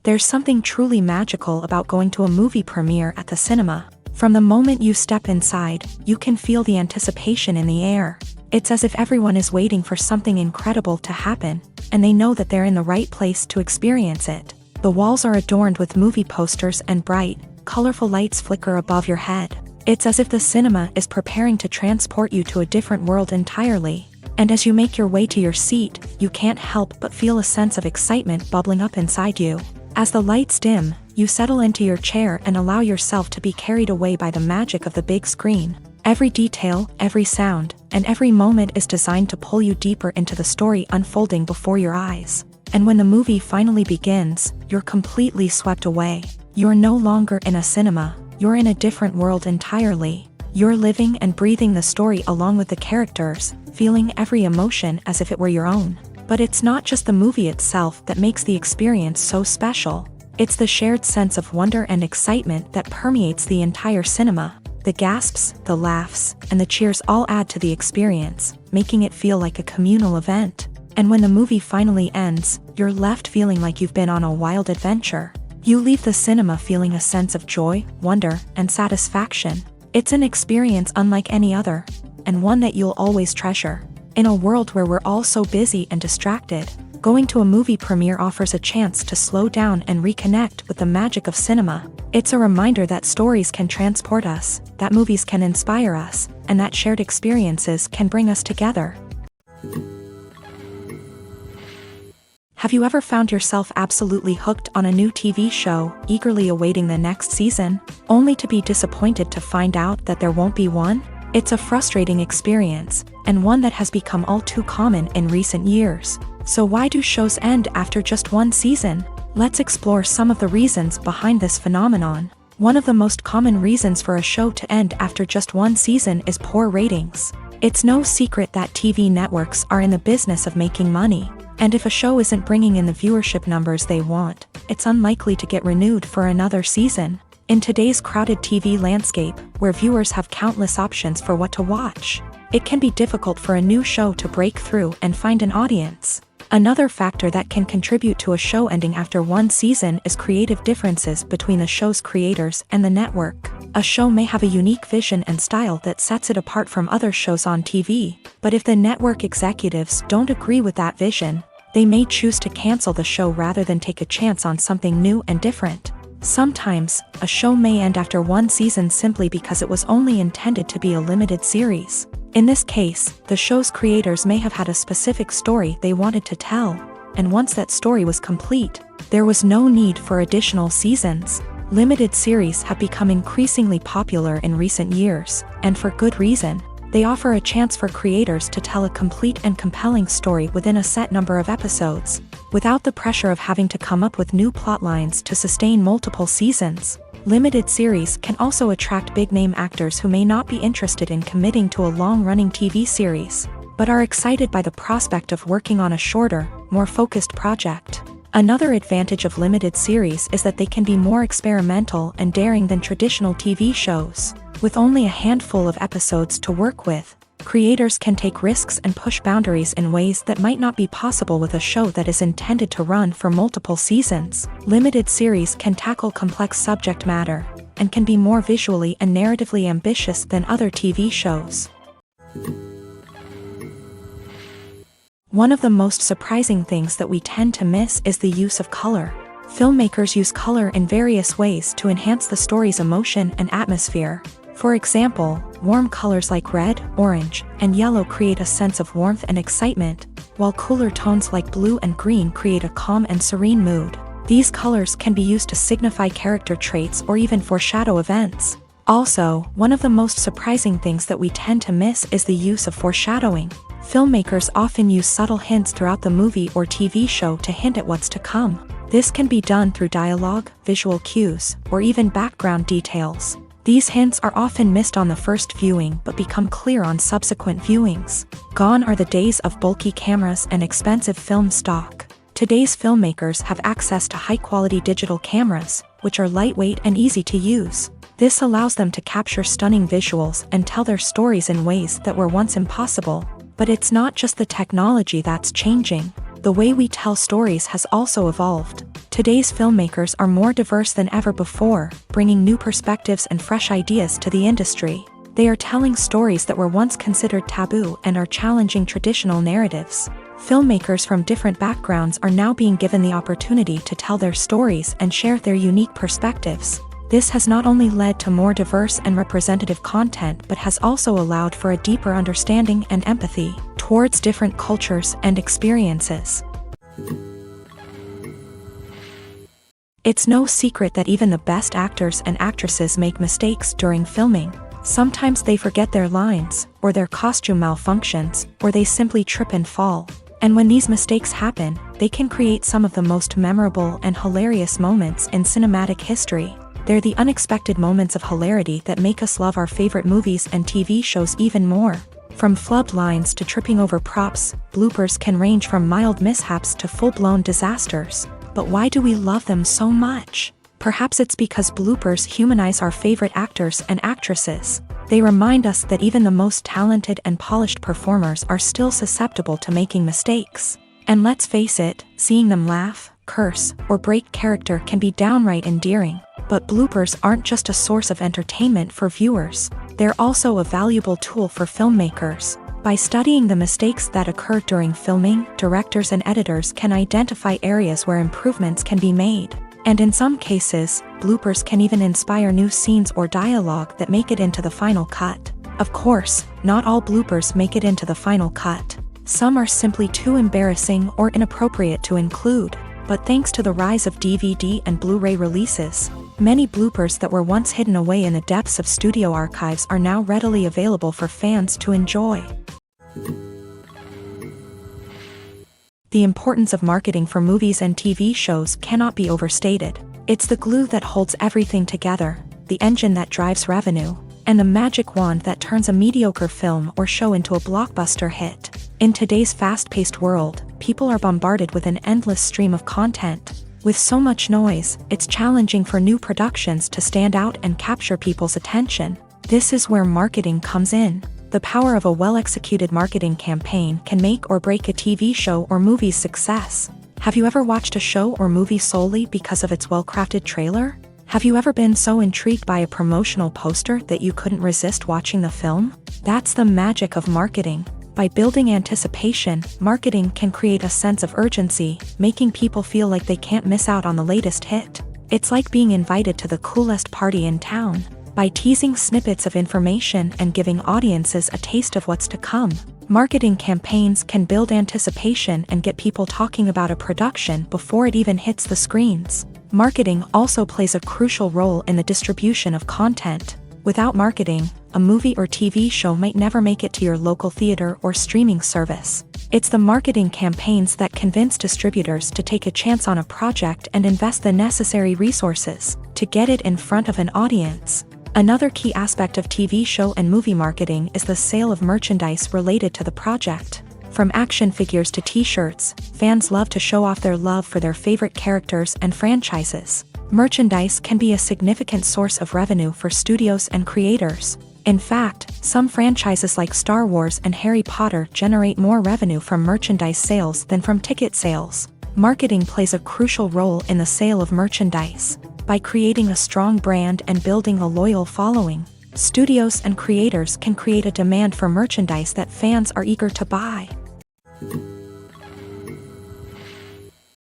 There's something truly magical about going to a movie premiere at the cinema. From the moment you step inside, you can feel the anticipation in the air. It's as if everyone is waiting for something incredible to happen, and they know that they're in the right place to experience it. The walls are adorned with movie posters and bright, colorful lights flicker above your head. It's as if the cinema is preparing to transport you to a different world entirely. And as you make your way to your seat, you can't help but feel a sense of excitement bubbling up inside you. As the lights dim, you settle into your chair and allow yourself to be carried away by the magic of the big screen. Every detail, every sound, and every moment is designed to pull you deeper into the story unfolding before your eyes. And when the movie finally begins, you're completely swept away. You're no longer in a cinema, you're in a different world entirely. You're living and breathing the story along with the characters, feeling every emotion as if it were your own. But it's not just the movie itself that makes the experience so special. It's the shared sense of wonder and excitement that permeates the entire cinema. The gasps, the laughs, and the cheers all add to the experience, making it feel like a communal event. And when the movie finally ends, you're left feeling like you've been on a wild adventure. You leave the cinema feeling a sense of joy, wonder, and satisfaction. It's an experience unlike any other, and one that you'll always treasure. In a world where we're all so busy and distracted, going to a movie premiere offers a chance to slow down and reconnect with the magic of cinema. It's a reminder that stories can transport us, that movies can inspire us, and that shared experiences can bring us together. Have you ever found yourself absolutely hooked on a new TV show, eagerly awaiting the next season, only to be disappointed to find out that there won't be one? It's a frustrating experience, and one that has become all too common in recent years. So why do shows end after just one season? Let's explore some of the reasons behind this phenomenon. One of the most common reasons for a show to end after just one season is poor ratings. It's no secret that TV networks are in the business of making money. And if a show isn't bringing in the viewership numbers they want, it's unlikely to get renewed for another season. In today's crowded TV landscape, where viewers have countless options for what to watch, it can be difficult for a new show to break through and find an audience. Another factor that can contribute to a show ending after one season is creative differences between the show's creators and the network. A show may have a unique vision and style that sets it apart from other shows on TV, but if the network executives don't agree with that vision, they may choose to cancel the show rather than take a chance on something new and different. Sometimes, a show may end after one season simply because it was only intended to be a limited series. In this case, the show's creators may have had a specific story they wanted to tell, and once that story was complete, there was no need for additional seasons. Limited series have become increasingly popular in recent years, and for good reason. They offer a chance for creators to tell a complete and compelling story within a set number of episodes, without the pressure of having to come up with new plotlines to sustain multiple seasons. Limited series can also attract big-name actors who may not be interested in committing to a long-running TV series, but are excited by the prospect of working on a shorter, more focused project. Another advantage of limited series is that they can be more experimental and daring than traditional TV shows. With only a handful of episodes to work with, creators can take risks and push boundaries in ways that might not be possible with a show that is intended to run for multiple seasons. Limited series can tackle complex subject matter, and can be more visually and narratively ambitious than other TV shows. One of the most surprising things that we tend to miss is the use of color. Filmmakers use color in various ways to enhance the story's emotion and atmosphere. For example, warm colors like red, orange, and yellow create a sense of warmth and excitement, while cooler tones like blue and green create a calm and serene mood. These colors can be used to signify character traits or even foreshadow events. Also, one of the most surprising things that we tend to miss is the use of foreshadowing. Filmmakers often use subtle hints throughout the movie or TV show to hint at what's to come. This can be done through dialogue, visual cues, or even background details. These hints are often missed on the first viewing but become clear on subsequent viewings. Gone are the days of bulky cameras and expensive film stock. Today's filmmakers have access to high-quality digital cameras, which are lightweight and easy to use. This allows them to capture stunning visuals and tell their stories in ways that were once impossible. But it's not just the technology that's changing. The way we tell stories has also evolved. Today's filmmakers are more diverse than ever before, bringing new perspectives and fresh ideas to the industry. They are telling stories that were once considered taboo and are challenging traditional narratives. Filmmakers from different backgrounds are now being given the opportunity to tell their stories and share their unique perspectives. This has not only led to more diverse and representative content but has also allowed for a deeper understanding and empathy towards different cultures and experiences. It's no secret that even the best actors and actresses make mistakes during filming. Sometimes they forget their lines, or their costume malfunctions, or they simply trip and fall. And when these mistakes happen, they can create some of the most memorable and hilarious moments in cinematic history. They're the unexpected moments of hilarity that make us love our favorite movies and TV shows even more. From flubbed lines to tripping over props, bloopers can range from mild mishaps to full-blown disasters. But why do we love them so much? Perhaps it's because bloopers humanize our favorite actors and actresses. They remind us that even the most talented and polished performers are still susceptible to making mistakes. And let's face it, seeing them laugh, curse, or break character can be downright endearing. But bloopers aren't just a source of entertainment for viewers. They're also a valuable tool for filmmakers. By studying the mistakes that occur during filming, directors and editors can identify areas where improvements can be made. And in some cases, bloopers can even inspire new scenes or dialogue that make it into the final cut. Of course, not all bloopers make it into the final cut. Some are simply too embarrassing or inappropriate to include. But thanks to the rise of DVD and Blu-ray releases, many bloopers that were once hidden away in the depths of studio archives are now readily available for fans to enjoy. The importance of marketing for movies and TV shows cannot be overstated. It's the glue that holds everything together, the engine that drives revenue, and the magic wand that turns a mediocre film or show into a blockbuster hit. In today's fast-paced world, people are bombarded with an endless stream of content. With so much noise, it's challenging for new productions to stand out and capture people's attention. This is where marketing comes in. The power of a well-executed marketing campaign can make or break a TV show or movie's success. Have you ever watched a show or movie solely because of its well-crafted trailer? Have you ever been so intrigued by a promotional poster that you couldn't resist watching the film? That's the magic of marketing. By building anticipation, marketing can create a sense of urgency, making people feel like they can't miss out on the latest hit. It's like being invited to the coolest party in town. By teasing snippets of information and giving audiences a taste of what's to come, marketing campaigns can build anticipation and get people talking about a production before it even hits the screens. Marketing also plays a crucial role in the distribution of content. Without marketing, a movie or TV show might never make it to your local theater or streaming service. It's the marketing campaigns that convince distributors to take a chance on a project and invest the necessary resources to get it in front of an audience. Another key aspect of TV show and movie marketing is the sale of merchandise related to the project. From action figures to t-shirts, fans love to show off their love for their favorite characters and franchises. Merchandise can be a significant source of revenue for studios and creators. In fact, some franchises like Star Wars and Harry Potter generate more revenue from merchandise sales than from ticket sales. Marketing plays a crucial role in the sale of merchandise. By creating a strong brand and building a loyal following, studios and creators can create a demand for merchandise that fans are eager to buy.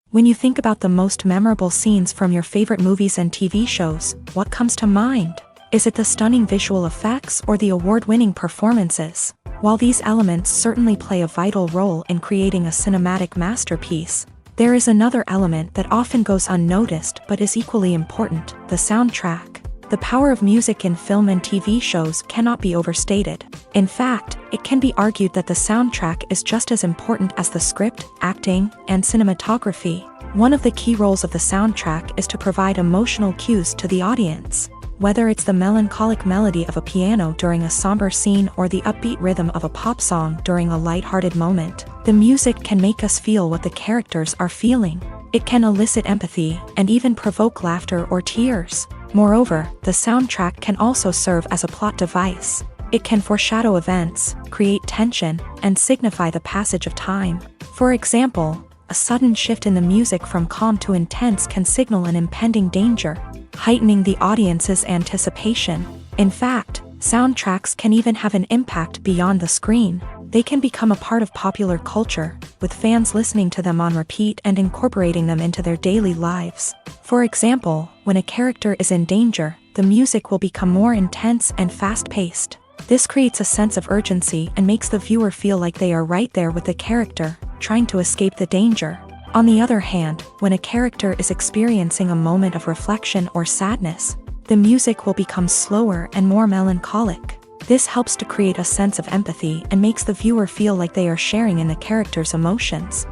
When you think about the most memorable scenes from your favorite movies and TV shows, what comes to mind? Is it the stunning visual effects or the award-winning performances? While these elements certainly play a vital role in creating a cinematic masterpiece, there is another element that often goes unnoticed but is equally important: the soundtrack. The power of music in film and TV shows cannot be overstated. In fact, it can be argued that the soundtrack is just as important as the script, acting, and cinematography. One of the key roles of the soundtrack is to provide emotional cues to the audience. Whether it's the melancholic melody of a piano during a somber scene or the upbeat rhythm of a pop song during a lighthearted moment, the music can make us feel what the characters are feeling. It can elicit empathy and even provoke laughter or tears. Moreover, the soundtrack can also serve as a plot device. It can foreshadow events, create tension, and signify the passage of time. For example, a sudden shift in the music from calm to intense can signal an impending danger, heightening the audience's anticipation. In fact, soundtracks can even have an impact beyond the screen. They can become a part of popular culture, with fans listening to them on repeat and incorporating them into their daily lives. For example, when a character is in danger, the music will become more intense and fast-paced. This creates a sense of urgency and makes the viewer feel like they are right there with the character, trying to escape the danger. On the other hand, when a character is experiencing a moment of reflection or sadness, The music will become slower and more melancholic. This helps to create a sense of empathy and makes the viewer feel like they are sharing in the character's emotions.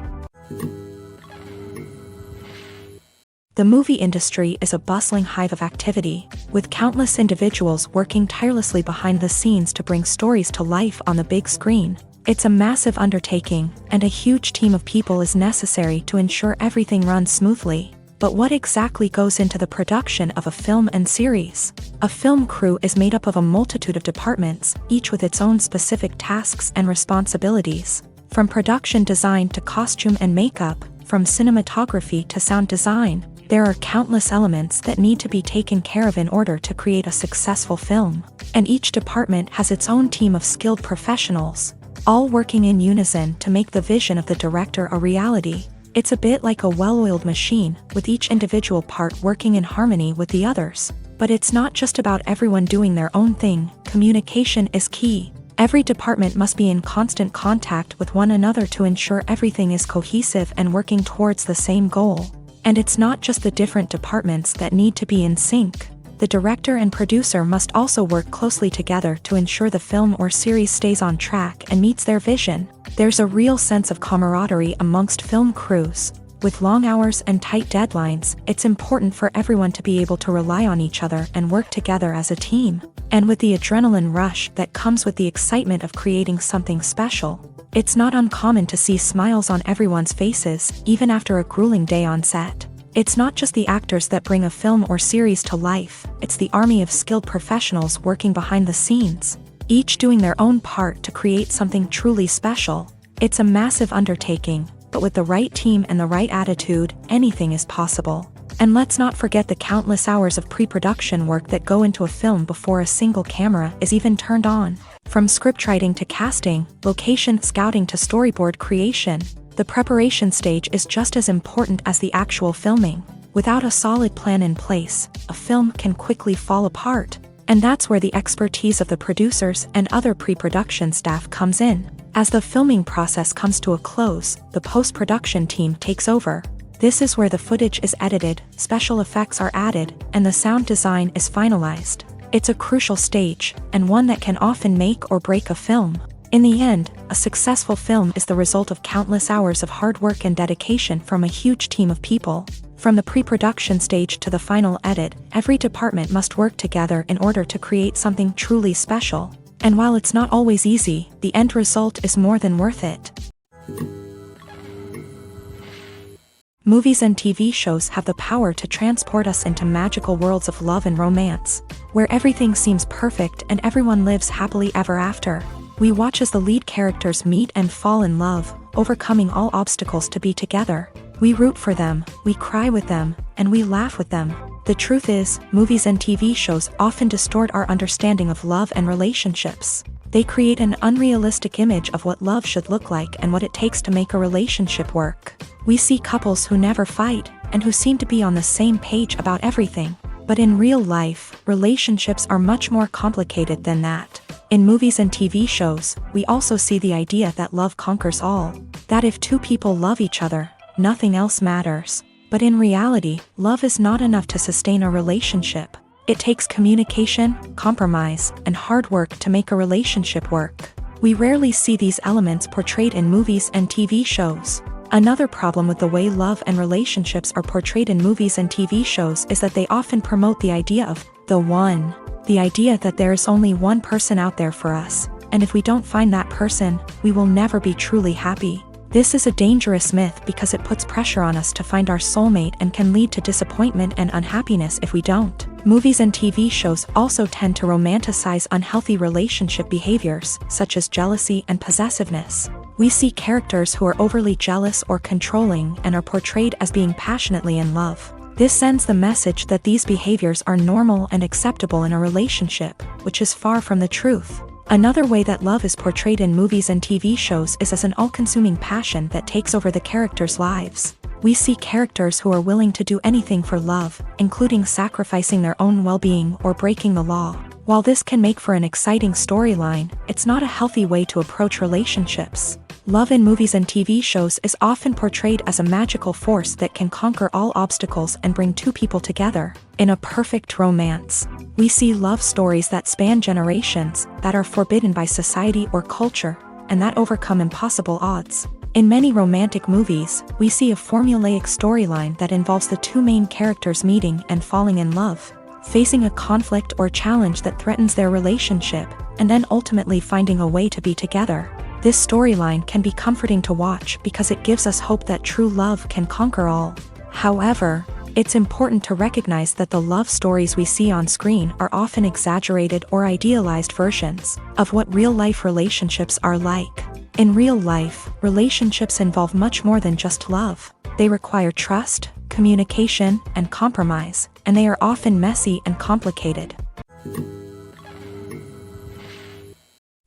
The movie industry is a bustling hive of activity, with countless individuals working tirelessly behind the scenes to bring stories to life on the big screen. It's a massive undertaking, and a huge team of people is necessary to ensure everything runs smoothly. But what exactly goes into the production of a film and series? A film crew is made up of a multitude of departments, each with its own specific tasks and responsibilities. From production design to costume and makeup, from cinematography to sound design, there are countless elements that need to be taken care of in order to create a successful film. And each department has its own team of skilled professionals, all working in unison to make the vision of the director a reality. It's a bit like a well-oiled machine, with each individual part working in harmony with the others. But it's not just about everyone doing their own thing. Communication is key. Every department must be in constant contact with one another to ensure everything is cohesive and working towards the same goal. And it's not just the different departments that need to be in sync. The director and producer must also work closely together to ensure the film or series stays on track and meets their vision. There's a real sense of camaraderie amongst film crews. With long hours and tight deadlines, it's important for everyone to be able to rely on each other and work together as a team. And with the adrenaline rush that comes with the excitement of creating something special, it's not uncommon to see smiles on everyone's faces, even after a grueling day on set. It's not just the actors that bring a film or series to life, it's the army of skilled professionals working behind the scenes, each doing their own part to create something truly special. It's a massive undertaking, but with the right team and the right attitude, anything is possible. And let's not forget the countless hours of pre-production work that go into a film before a single camera is even turned on. From scriptwriting to casting, location scouting to storyboard creation, the preparation stage is just as important as the actual filming. Without a solid plan in place, a film can quickly fall apart. And that's where the expertise of the producers and other pre-production staff comes in. As the filming process comes to a close, the post-production team takes over. This is where the footage is edited, special effects are added, and the sound design is finalized. It's a crucial stage, and one that can often make or break a film. In the end, a successful film is the result of countless hours of hard work and dedication from a huge team of people. From the pre-production stage to the final edit, every department must work together in order to create something truly special. And while it's not always easy, the end result is more than worth it. Movies and TV shows have the power to transport us into magical worlds of love and romance, where everything seems perfect and everyone lives happily ever after. We watch as the lead characters meet and fall in love, overcoming all obstacles to be together. We root for them, we cry with them, and we laugh with them. The truth is, movies and TV shows often distort our understanding of love and relationships. They create an unrealistic image of what love should look like and what it takes to make a relationship work. We see couples who never fight, and who seem to be on the same page about everything. But in real life, relationships are much more complicated than that. In movies and TV shows, we also see the idea that love conquers all. That if two people love each other, nothing else matters. But in reality, love is not enough to sustain a relationship. It takes communication, compromise, and hard work to make a relationship work. We rarely see these elements portrayed in movies and TV shows. Another problem with the way love and relationships are portrayed in movies and TV shows is that they often promote the idea of the one. The idea that there is only one person out there for us, and if we don't find that person, we will never be truly happy. This is a dangerous myth because it puts pressure on us to find our soulmate and can lead to disappointment and unhappiness if we don't. Movies and TV shows also tend to romanticize unhealthy relationship behaviors, such as jealousy and possessiveness. We see characters who are overly jealous or controlling and are portrayed as being passionately in love. This sends the message that these behaviors are normal and acceptable in a relationship, which is far from the truth. Another way that love is portrayed in movies and TV shows is as an all-consuming passion that takes over the characters' lives. We see characters who are willing to do anything for love, including sacrificing their own well-being or breaking the law. While this can make for an exciting storyline, it's not a healthy way to approach relationships. Love in movies and TV shows is often portrayed as a magical force that can conquer all obstacles and bring two people together. In a perfect romance, we see love stories that span generations, that are forbidden by society or culture, and that overcome impossible odds. In many romantic movies, we see a formulaic storyline that involves the two main characters meeting and falling in love, facing a conflict or challenge that threatens their relationship, and then ultimately finding a way to be together. This storyline can be comforting to watch because it gives us hope that true love can conquer all. However, it's important to recognize that the love stories we see on screen are often exaggerated or idealized versions of what real-life relationships are like. In real life, relationships involve much more than just love. They require trust, communication, and compromise, and they are often messy and complicated.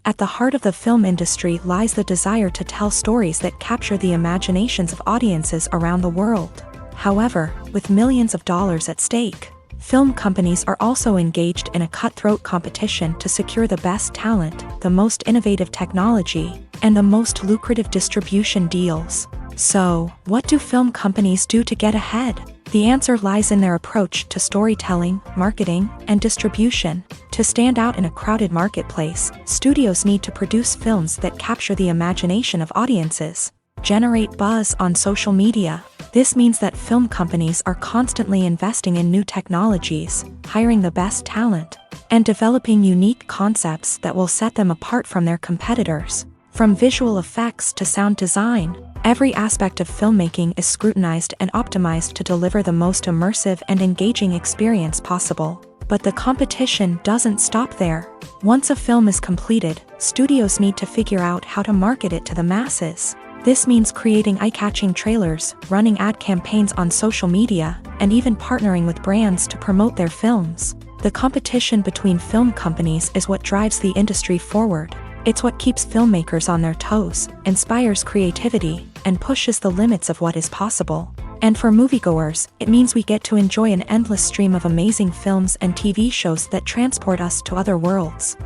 At the heart of the film industry lies the desire to tell stories that capture the imaginations of audiences around the world. However, with millions of dollars at stake, film companies are also engaged in a cutthroat competition to secure the best talent, the most innovative technology, and the most lucrative distribution deals. So, what do film companies do to get ahead? The answer lies in their approach to storytelling, marketing, and distribution. To stand out in a crowded marketplace, studios need to produce films that capture the imagination of audiences, generate buzz on social media. This means that film companies are constantly investing in new technologies, hiring the best talent, and developing unique concepts that will set them apart from their competitors. From visual effects to sound design, every aspect of filmmaking is scrutinized and optimized to deliver the most immersive and engaging experience possible. But the competition doesn't stop there. Once a film is completed, studios need to figure out how to market it to the masses. This means creating eye-catching trailers, running ad campaigns on social media, and even partnering with brands to promote their films. The competition between film companies is what drives the industry forward. It's what keeps filmmakers on their toes, inspires creativity, and pushes the limits of what is possible. And for moviegoers, it means we get to enjoy an endless stream of amazing films and TV shows that transport us to other worlds.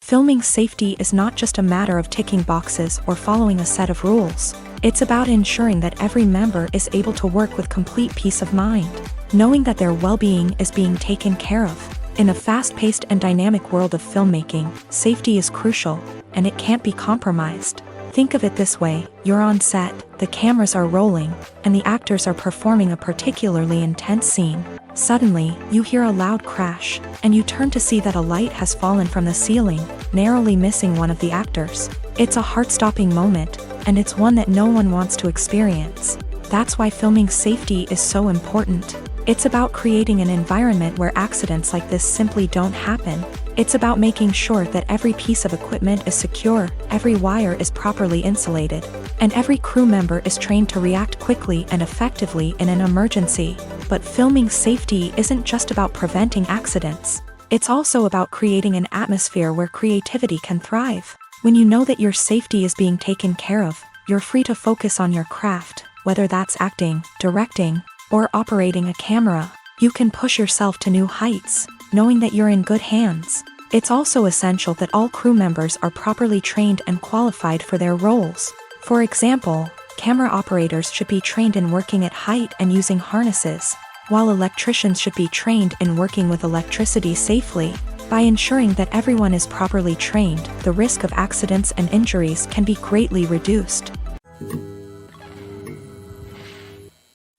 Filming safety is not just a matter of ticking boxes or following a set of rules. It's about ensuring that every member is able to work with complete peace of mind, knowing that their well-being is being taken care of. In a fast-paced and dynamic world of filmmaking, safety is crucial, and it can't be compromised. Think of it this way: you're on set, the cameras are rolling, and the actors are performing a particularly intense scene. Suddenly, you hear a loud crash, and you turn to see that a light has fallen from the ceiling, narrowly missing one of the actors. It's a heart-stopping moment, and it's one that no one wants to experience. That's why filming safety is so important. It's about creating an environment where accidents like this simply don't happen. It's about making sure that every piece of equipment is secure, every wire is properly insulated, and every crew member is trained to react quickly and effectively in an emergency. But filming safety isn't just about preventing accidents. It's also about creating an atmosphere where creativity can thrive. When you know that your safety is being taken care of, you're free to focus on your craft, whether that's acting, directing, or operating a camera. You can push yourself to new heights, knowing that you're in good hands. It's also essential that all crew members are properly trained and qualified for their roles. For example, camera operators should be trained in working at height and using harnesses, while electricians should be trained in working with electricity safely. By ensuring that everyone is properly trained, the risk of accidents and injuries can be greatly reduced.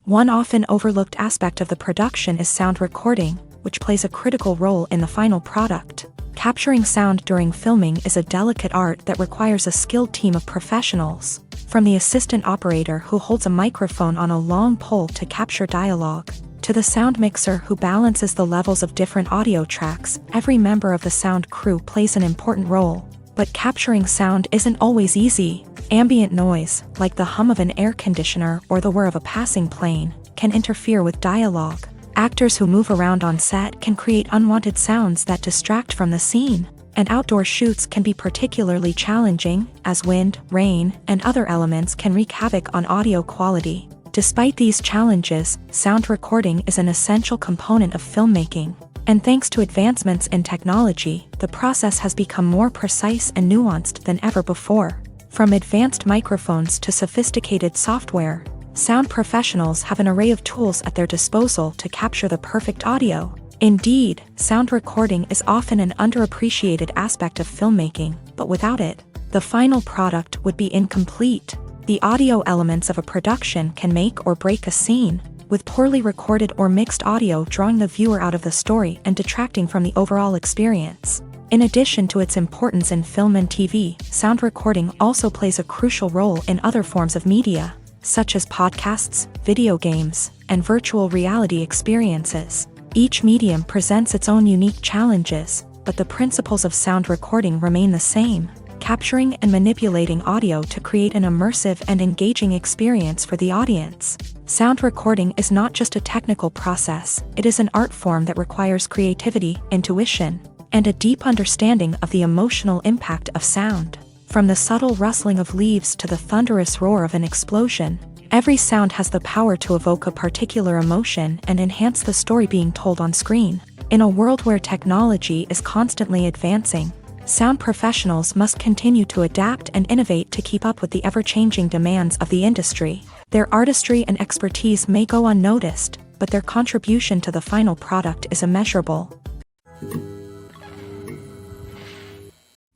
One often overlooked aspect of the production is sound recording, which plays a critical role in the final product. Capturing sound during filming is a delicate art that requires a skilled team of professionals. From the assistant operator who holds a microphone on a long pole to capture dialogue, to the sound mixer who balances the levels of different audio tracks, every member of the sound crew plays an important role. But capturing sound isn't always easy. Ambient noise, like the hum of an air conditioner or the whir of a passing plane, can interfere with dialogue. Actors who move around on set can create unwanted sounds that distract from the scene. And outdoor shoots can be particularly challenging, as wind, rain, and other elements can wreak havoc on audio quality. Despite these challenges, sound recording is an essential component of filmmaking. And thanks to advancements in technology, the process has become more precise and nuanced than ever before. From advanced microphones to sophisticated software, sound professionals have an array of tools at their disposal to capture the perfect audio. Indeed, sound recording is often an underappreciated aspect of filmmaking, but without it, the final product would be incomplete. The audio elements of a production can make or break a scene, with poorly recorded or mixed audio drawing the viewer out of the story and detracting from the overall experience. In addition to its importance in film and TV, sound recording also plays a crucial role in other forms of media, such as podcasts, video games, and virtual reality experiences. Each medium presents its own unique challenges, but the principles of sound recording remain the same: capturing and manipulating audio to create an immersive and engaging experience for the audience. Sound recording is not just a technical process, it is an art form that requires creativity, intuition, and a deep understanding of the emotional impact of sound. From the subtle rustling of leaves to the thunderous roar of an explosion, every sound has the power to evoke a particular emotion and enhance the story being told on screen. In a world where technology is constantly advancing, sound professionals must continue to adapt and innovate to keep up with the ever-changing demands of the industry. Their artistry and expertise may go unnoticed, but their contribution to the final product is immeasurable.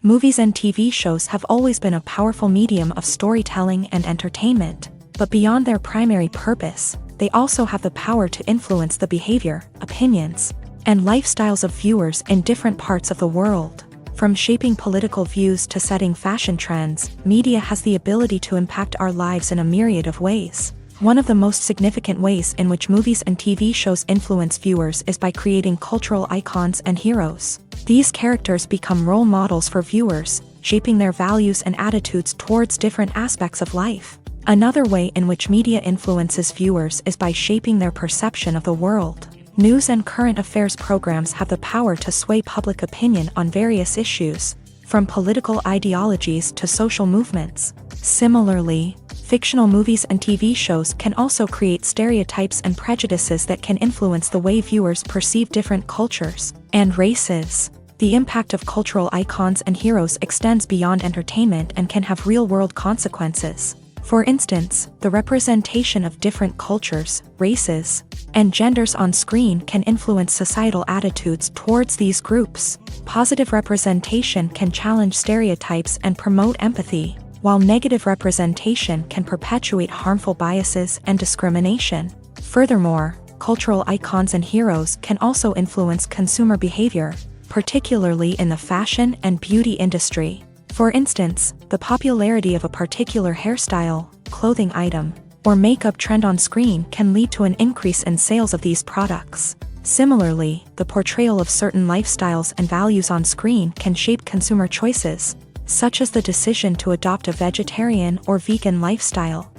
Movies and TV shows have always been a powerful medium of storytelling and entertainment, but beyond their primary purpose, they also have the power to influence the behavior, opinions, and lifestyles of viewers in different parts of the world. From shaping political views to setting fashion trends, media has the ability to impact our lives in a myriad of ways. One of the most significant ways in which movies and TV shows influence viewers is by creating cultural icons and heroes. These characters become role models for viewers, shaping their values and attitudes towards different aspects of life. Another way in which media influences viewers is by shaping their perception of the world. News and current affairs programs have the power to sway public opinion on various issues, from political ideologies to social movements. Similarly, fictional movies and TV shows can also create stereotypes and prejudices that can influence the way viewers perceive different cultures and races. The impact of cultural icons and heroes extends beyond entertainment and can have real-world consequences. For instance, the representation of different cultures, races, and genders on screen can influence societal attitudes towards these groups. Positive representation can challenge stereotypes and promote empathy, while negative representation can perpetuate harmful biases and discrimination. Furthermore, cultural icons and heroes can also influence consumer behavior, particularly in the fashion and beauty industry. For instance, the popularity of a particular hairstyle, clothing item, or makeup trend on screen can lead to an increase in sales of these products. Similarly, the portrayal of certain lifestyles and values on screen can shape consumer choices, such as the decision to adopt a vegetarian or vegan lifestyle.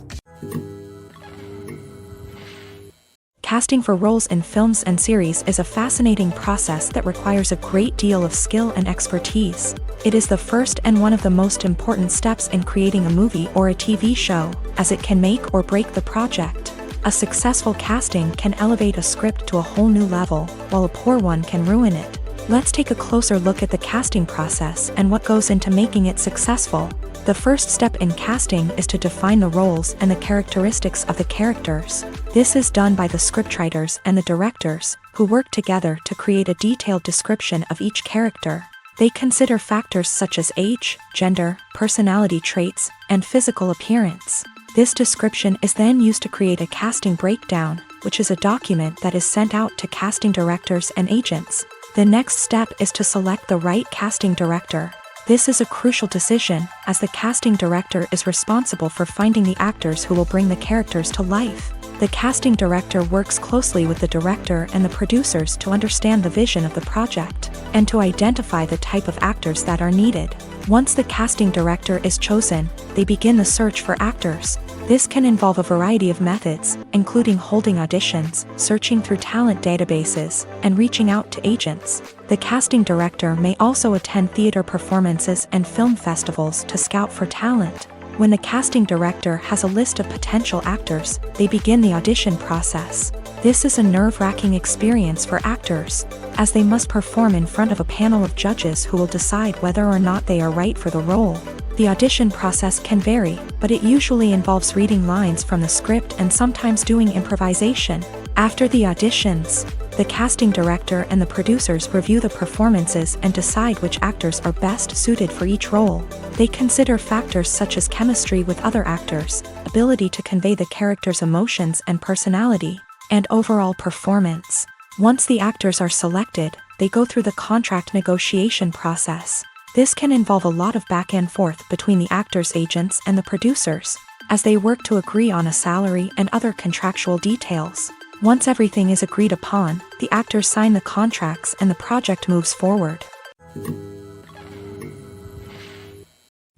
Casting for roles in films and series is a fascinating process that requires a great deal of skill and expertise. It is the first and one of the most important steps in creating a movie or a TV show, as it can make or break the project. A successful casting can elevate a script to a whole new level, while a poor one can ruin it. Let's take a closer look at the casting process and what goes into making it successful. The first step in casting is to define the roles and the characteristics of the characters. This is done by the scriptwriters and the directors, who work together to create a detailed description of each character. They consider factors such as age, gender, personality traits, and physical appearance. This description is then used to create a casting breakdown, which is a document that is sent out to casting directors and agents. The next step is to select the right casting director. This is a crucial decision, as the casting director is responsible for finding the actors who will bring the characters to life. The casting director works closely with the director and the producers to understand the vision of the project, and to identify the type of actors that are needed. Once the casting director is chosen, they begin the search for actors. This can involve a variety of methods, including holding auditions, searching through talent databases, and reaching out to agents. The casting director may also attend theater performances and film festivals to scout for talent. When the casting director has a list of potential actors, they begin the audition process. This is a nerve-wracking experience for actors, as they must perform in front of a panel of judges who will decide whether or not they are right for the role. The audition process can vary, but it usually involves reading lines from the script and sometimes doing improvisation. After the auditions, the casting director and the producers review the performances and decide which actors are best suited for each role. They consider factors such as chemistry with other actors, ability to convey the character's emotions and personality, and overall performance. Once the actors are selected, they go through the contract negotiation process. This can involve a lot of back and forth between the actors' agents and the producers, as they work to agree on a salary and other contractual details. Once everything is agreed upon, the actors sign the contracts and the project moves forward.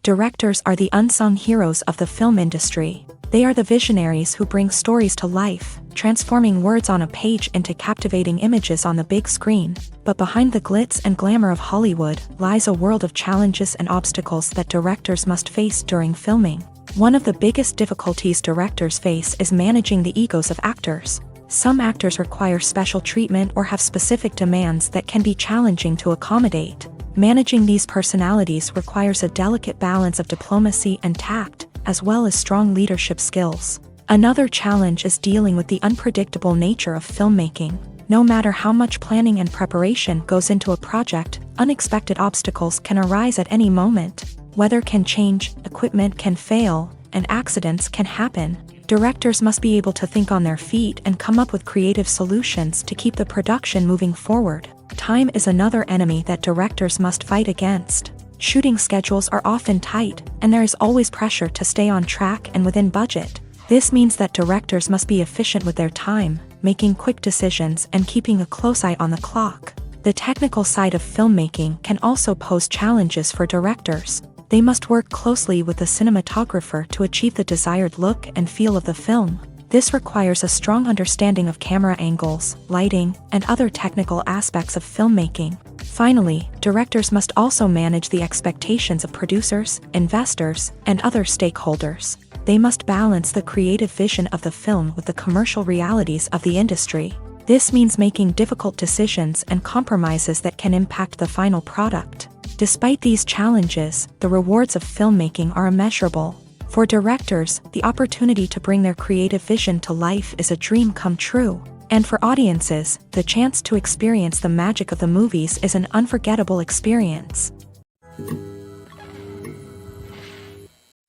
Directors are the unsung heroes of the film industry. They are the visionaries who bring stories to life, transforming words on a page into captivating images on the big screen. But behind the glitz and glamour of Hollywood lies a world of challenges and obstacles that directors must face during filming. One of the biggest difficulties directors face is managing the egos of actors. Some actors require special treatment or have specific demands that can be challenging to accommodate. Managing these personalities requires a delicate balance of diplomacy and tact, as well as strong leadership skills. Another challenge is dealing with the unpredictable nature of filmmaking. No matter how much planning and preparation goes into a project, unexpected obstacles can arise at any moment. Weather can change, equipment can fail, and accidents can happen. Directors must be able to think on their feet and come up with creative solutions to keep the production moving forward. Time is another enemy that directors must fight against. Shooting schedules are often tight, and there is always pressure to stay on track and within budget. This means that directors must be efficient with their time, making quick decisions and keeping a close eye on the clock. The technical side of filmmaking can also pose challenges for directors. They must work closely with the cinematographer to achieve the desired look and feel of the film. This requires a strong understanding of camera angles, lighting, and other technical aspects of filmmaking. Finally, directors must also manage the expectations of producers, investors, and other stakeholders. They must balance the creative vision of the film with the commercial realities of the industry. This means making difficult decisions and compromises that can impact the final product. Despite these challenges, the rewards of filmmaking are immeasurable. For directors, the opportunity to bring their creative vision to life is a dream come true. And for audiences, the chance to experience the magic of the movies is an unforgettable experience.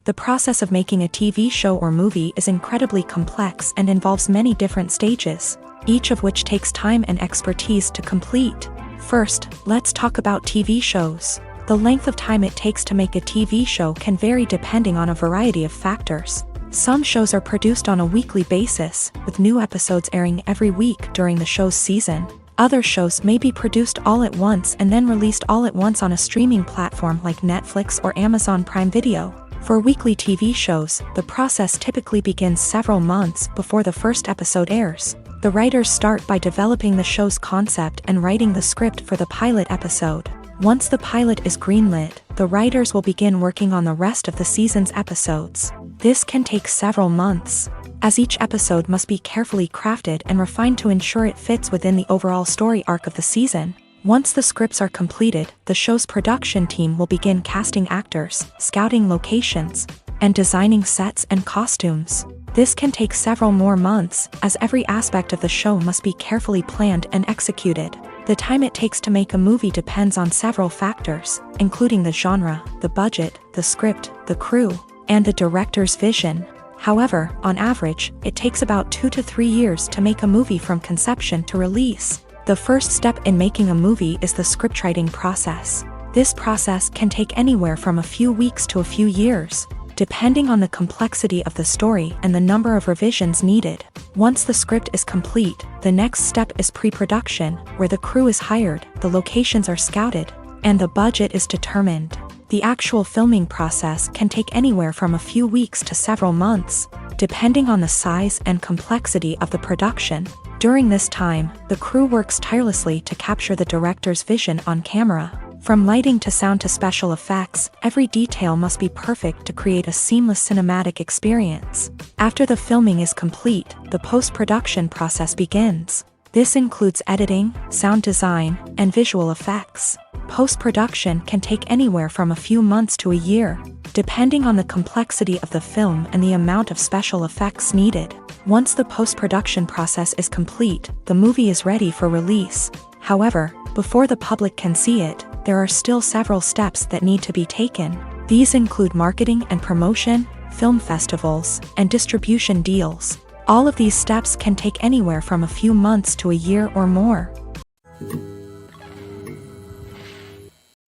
The process of making a TV show or movie is incredibly complex and involves many different stages, each of which takes time and expertise to complete. First, let's talk about TV shows. The length of time it takes to make a TV show can vary depending on a variety of factors. Some shows are produced on a weekly basis, with new episodes airing every week during the show's season. Other shows may be produced all at once and then released all at once on a streaming platform like Netflix or Amazon Prime Video. For weekly TV shows, the process typically begins several months before the first episode airs. The writers start by developing the show's concept and writing the script for the pilot episode. Once the pilot is greenlit, the writers will begin working on the rest of the season's episodes. This can take several months, as each episode must be carefully crafted and refined to ensure it fits within the overall story arc of the season. Once the scripts are completed, the show's production team will begin casting actors, scouting locations, and designing sets and costumes. This can take several more months, as every aspect of the show must be carefully planned and executed. The time it takes to make a movie depends on several factors, including the genre, the budget, the script, the crew, and the director's vision. However, on average, it takes about 2 to 3 years to make a movie from conception to release. The first step in making a movie is the scriptwriting process. This process can take anywhere from a few weeks to a few years, depending on the complexity of the story and the number of revisions needed. Once the script is complete, the next step is pre-production, where the crew is hired, the locations are scouted, and the budget is determined. The actual filming process can take anywhere from a few weeks to several months, depending on the size and complexity of the production. During this time, the crew works tirelessly to capture the director's vision on camera. From lighting to sound to special effects, every detail must be perfect to create a seamless cinematic experience. After the filming is complete, the post-production process begins. This includes editing, sound design, and visual effects. Post-production can take anywhere from a few months to a year, depending on the complexity of the film and the amount of special effects needed. Once the post-production process is complete, the movie is ready for release. However, before the public can see it, there are still several steps that need to be taken. These include marketing and promotion, film festivals, and distribution deals. All of these steps can take anywhere from a few months to a year or more.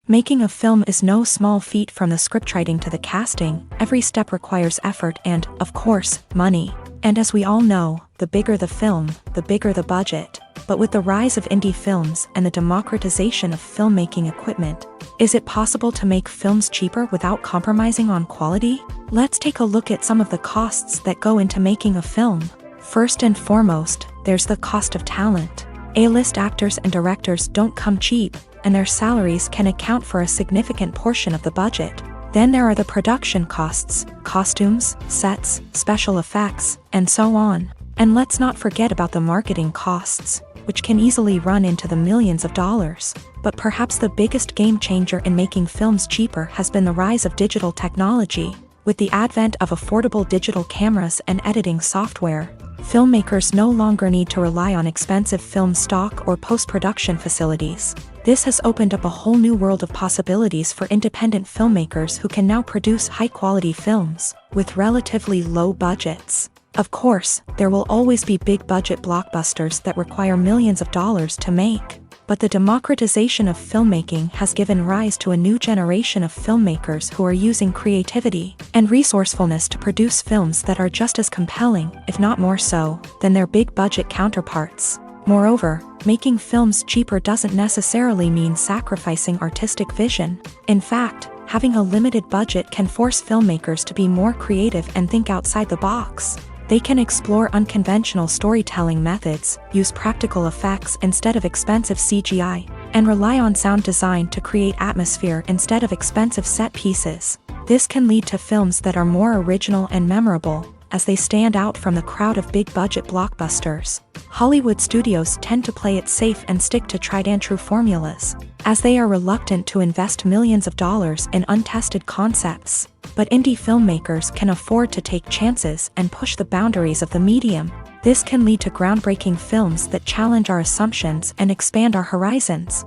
Making a film is no small feat. From the scriptwriting to the casting, every step requires effort and, of course, money. And as we all know, the bigger the film, the bigger the budget. But with the rise of indie films and the democratization of filmmaking equipment, is it possible to make films cheaper without compromising on quality? Let's take a look at some of the costs that go into making a film. First and foremost, there's the cost of talent. A-list actors and directors don't come cheap, and their salaries can account for a significant portion of the budget. Then there are the production costs, costumes, sets, special effects, and so on. And let's not forget about the marketing costs, which can easily run into the millions of dollars. But perhaps the biggest game changer in making films cheaper has been the rise of digital technology. With the advent of affordable digital cameras and editing software, filmmakers no longer need to rely on expensive film stock or post-production facilities. This has opened up a whole new world of possibilities for independent filmmakers who can now produce high-quality films with relatively low budgets. Of course, there will always be big-budget blockbusters that require millions of dollars to make. But the democratization of filmmaking has given rise to a new generation of filmmakers who are using creativity and resourcefulness to produce films that are just as compelling, if not more so, than their big-budget counterparts. Moreover, making films cheaper doesn't necessarily mean sacrificing artistic vision. In fact, having a limited budget can force filmmakers to be more creative and think outside the box. They can explore unconventional storytelling methods, use practical effects instead of expensive CGI, and rely on sound design to create atmosphere instead of expensive set pieces. This can lead to films that are more original and memorable, as they stand out from the crowd of big-budget blockbusters. Hollywood studios tend to play it safe and stick to tried-and-true formulas, as they are reluctant to invest millions of dollars in untested concepts. But indie filmmakers can afford to take chances and push the boundaries of the medium. This can lead to groundbreaking films that challenge our assumptions and expand our horizons.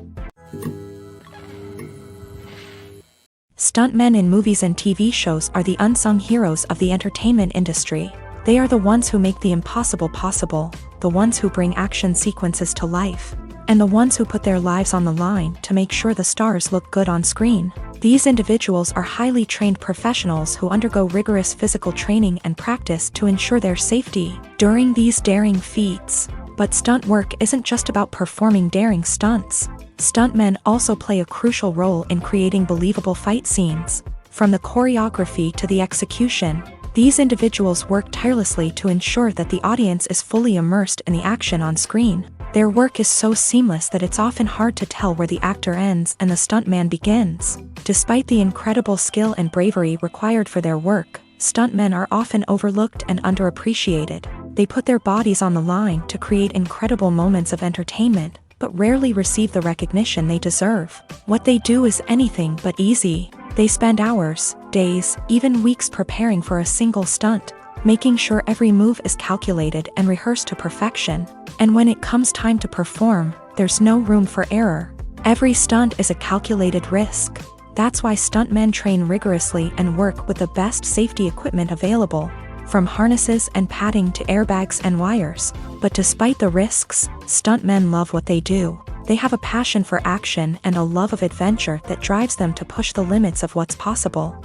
Stuntmen in movies and TV shows are the unsung heroes of the entertainment industry. They are the ones who make the impossible possible, the ones who bring action sequences to life, and the ones who put their lives on the line to make sure the stars look good on screen. These individuals are highly trained professionals who undergo rigorous physical training and practice to ensure their safety during these daring feats. But stunt work isn't just about performing daring stunts. Stuntmen also play a crucial role in creating believable fight scenes. From the choreography to the execution, these individuals work tirelessly to ensure that the audience is fully immersed in the action on screen. Their work is so seamless that it's often hard to tell where the actor ends and the stuntman begins. Despite the incredible skill and bravery required for their work, stuntmen are often overlooked and underappreciated. They put their bodies on the line to create incredible moments of entertainment, but rarely receive the recognition they deserve. What they do is anything but easy. They spend hours, days, even weeks preparing for a single stunt, making sure every move is calculated and rehearsed to perfection. And when it comes time to perform, there's no room for error. Every stunt is a calculated risk. That's why stuntmen train rigorously and work with the best safety equipment available, from harnesses and padding to airbags and wires. But despite the risks, stuntmen love what they do. They have a passion for action and a love of adventure that drives them to push the limits of what's possible.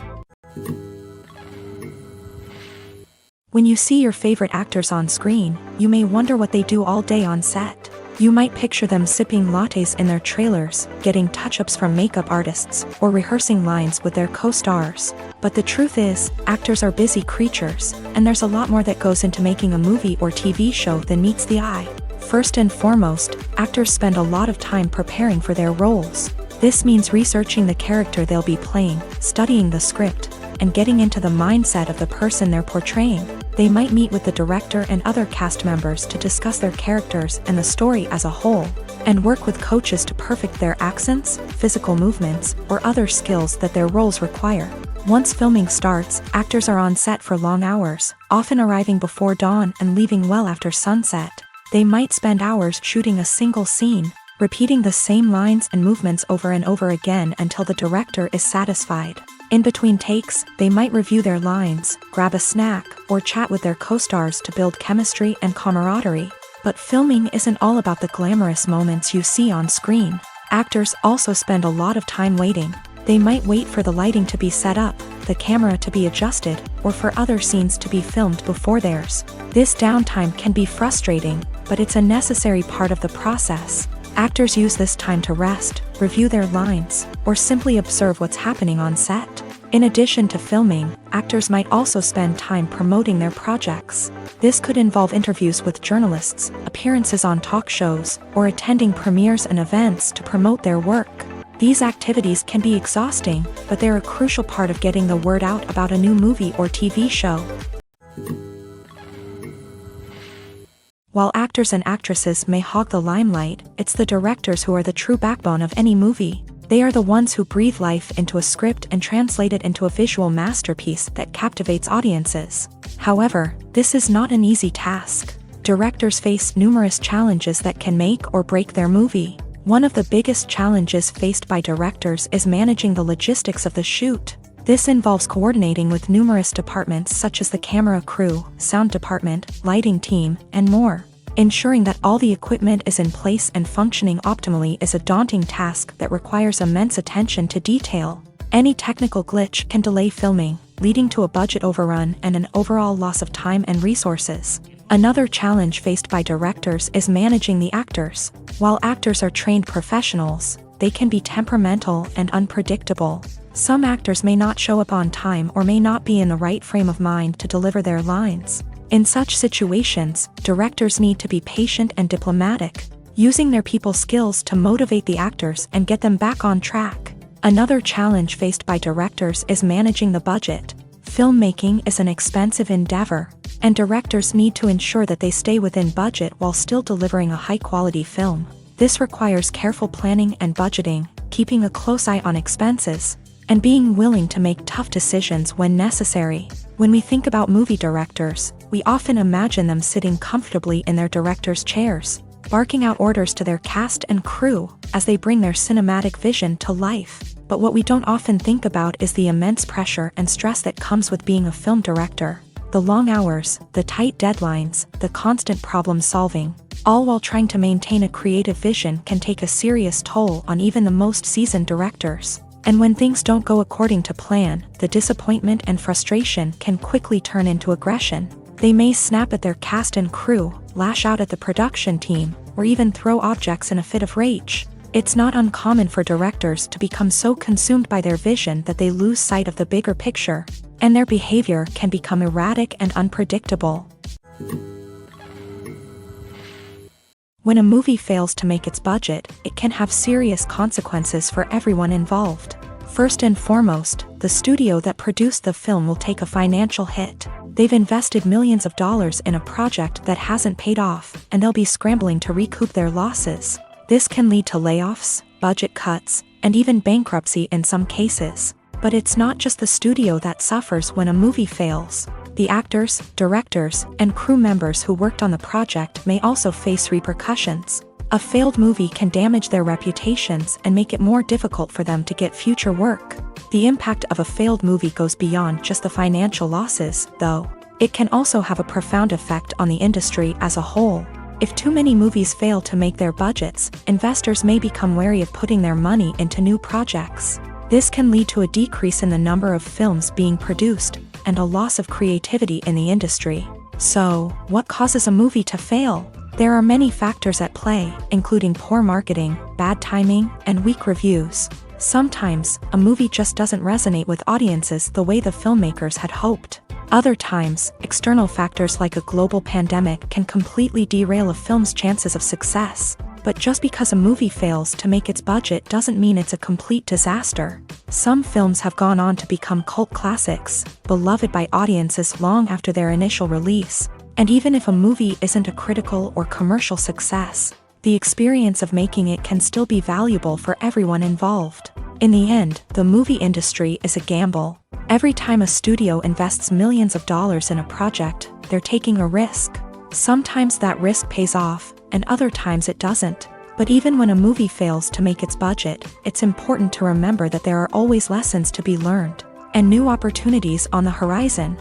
When you see your favorite actors on screen, you may wonder what they do all day on set. You might picture them sipping lattes in their trailers, getting touch-ups from makeup artists, or rehearsing lines with their co-stars. But the truth is, actors are busy creatures, and there's a lot more that goes into making a movie or TV show than meets the eye. First and foremost, actors spend a lot of time preparing for their roles. This means researching the character they'll be playing, studying the script, and getting into the mindset of the person they're portraying. They might meet with the director and other cast members to discuss their characters and the story as a whole, and work with coaches to perfect their accents, physical movements, or other skills that their roles require. Once filming starts, actors are on set for long hours, often arriving before dawn and leaving well after sunset. They might spend hours shooting a single scene, repeating the same lines and movements over and over again until the director is satisfied. In between takes, they might review their lines, grab a snack, or chat with their co-stars to build chemistry and camaraderie. But filming isn't all about the glamorous moments you see on screen. Actors also spend a lot of time waiting. They might wait for the lighting to be set up, the camera to be adjusted, or for other scenes to be filmed before theirs. This downtime can be frustrating, but it's a necessary part of the process. Actors use this time to rest, review their lines, or simply observe what's happening on set. In addition to filming, actors might also spend time promoting their projects. This could involve interviews with journalists, appearances on talk shows, or attending premieres and events to promote their work. These activities can be exhausting, but they're a crucial part of getting the word out about a new movie or TV show. While actors and actresses may hog the limelight, it's the directors who are the true backbone of any movie. They are the ones who breathe life into a script and translate it into a visual masterpiece that captivates audiences. However, this is not an easy task. Directors face numerous challenges that can make or break their movie. One of the biggest challenges faced by directors is managing the logistics of the shoot. This involves coordinating with numerous departments such as the camera crew, sound department, lighting team, and more. Ensuring that all the equipment is in place and functioning optimally is a daunting task that requires immense attention to detail. Any technical glitch can delay filming, leading to a budget overrun and an overall loss of time and resources. Another challenge faced by directors is managing the actors. While actors are trained professionals, they can be temperamental and unpredictable. Some actors may not show up on time or may not be in the right frame of mind to deliver their lines. In such situations, directors need to be patient and diplomatic, using their people skills to motivate the actors and get them back on track. Another challenge faced by directors is managing the budget. Filmmaking is an expensive endeavor, and directors need to ensure that they stay within budget while still delivering a high-quality film. This requires careful planning and budgeting, keeping a close eye on expenses, and being willing to make tough decisions when necessary. When we think about movie directors, we often imagine them sitting comfortably in their director's chairs, barking out orders to their cast and crew as they bring their cinematic vision to life. But what we don't often think about is the immense pressure and stress that comes with being a film director. The long hours, the tight deadlines, the constant problem solving, all while trying to maintain a creative vision can take a serious toll on even the most seasoned directors. And when things don't go according to plan, the disappointment and frustration can quickly turn into aggression. They may snap at their cast and crew, lash out at the production team, or even throw objects in a fit of rage. It's not uncommon for directors to become so consumed by their vision that they lose sight of the bigger picture, and their behavior can become erratic and unpredictable. When a movie fails to make its budget, it can have serious consequences for everyone involved. First and foremost, the studio that produced the film will take a financial hit. They've invested millions of dollars in a project that hasn't paid off, and they'll be scrambling to recoup their losses. This can lead to layoffs, budget cuts, and even bankruptcy in some cases. But it's not just the studio that suffers when a movie fails. The actors, directors, and crew members who worked on the project may also face repercussions. A failed movie can damage their reputations and make it more difficult for them to get future work. The impact of a failed movie goes beyond just the financial losses, though. It can also have a profound effect on the industry as a whole. If too many movies fail to make their budgets, investors may become wary of putting their money into new projects. This can lead to a decrease in the number of films being produced, and a loss of creativity in the industry. So, what causes a movie to fail? There are many factors at play, including poor marketing, bad timing, and weak reviews. Sometimes, a movie just doesn't resonate with audiences the way the filmmakers had hoped. Other times, external factors like a global pandemic can completely derail a film's chances of success. But just because a movie fails to make its budget doesn't mean it's a complete disaster. Some films have gone on to become cult classics, beloved by audiences long after their initial release. And even if a movie isn't a critical or commercial success, the experience of making it can still be valuable for everyone involved. In the end, the movie industry is a gamble. Every time a studio invests millions of dollars in a project, they're taking a risk. Sometimes that risk pays off, and other times it doesn't. But even when a movie fails to make its budget, it's important to remember that there are always lessons to be learned and new opportunities on the horizon.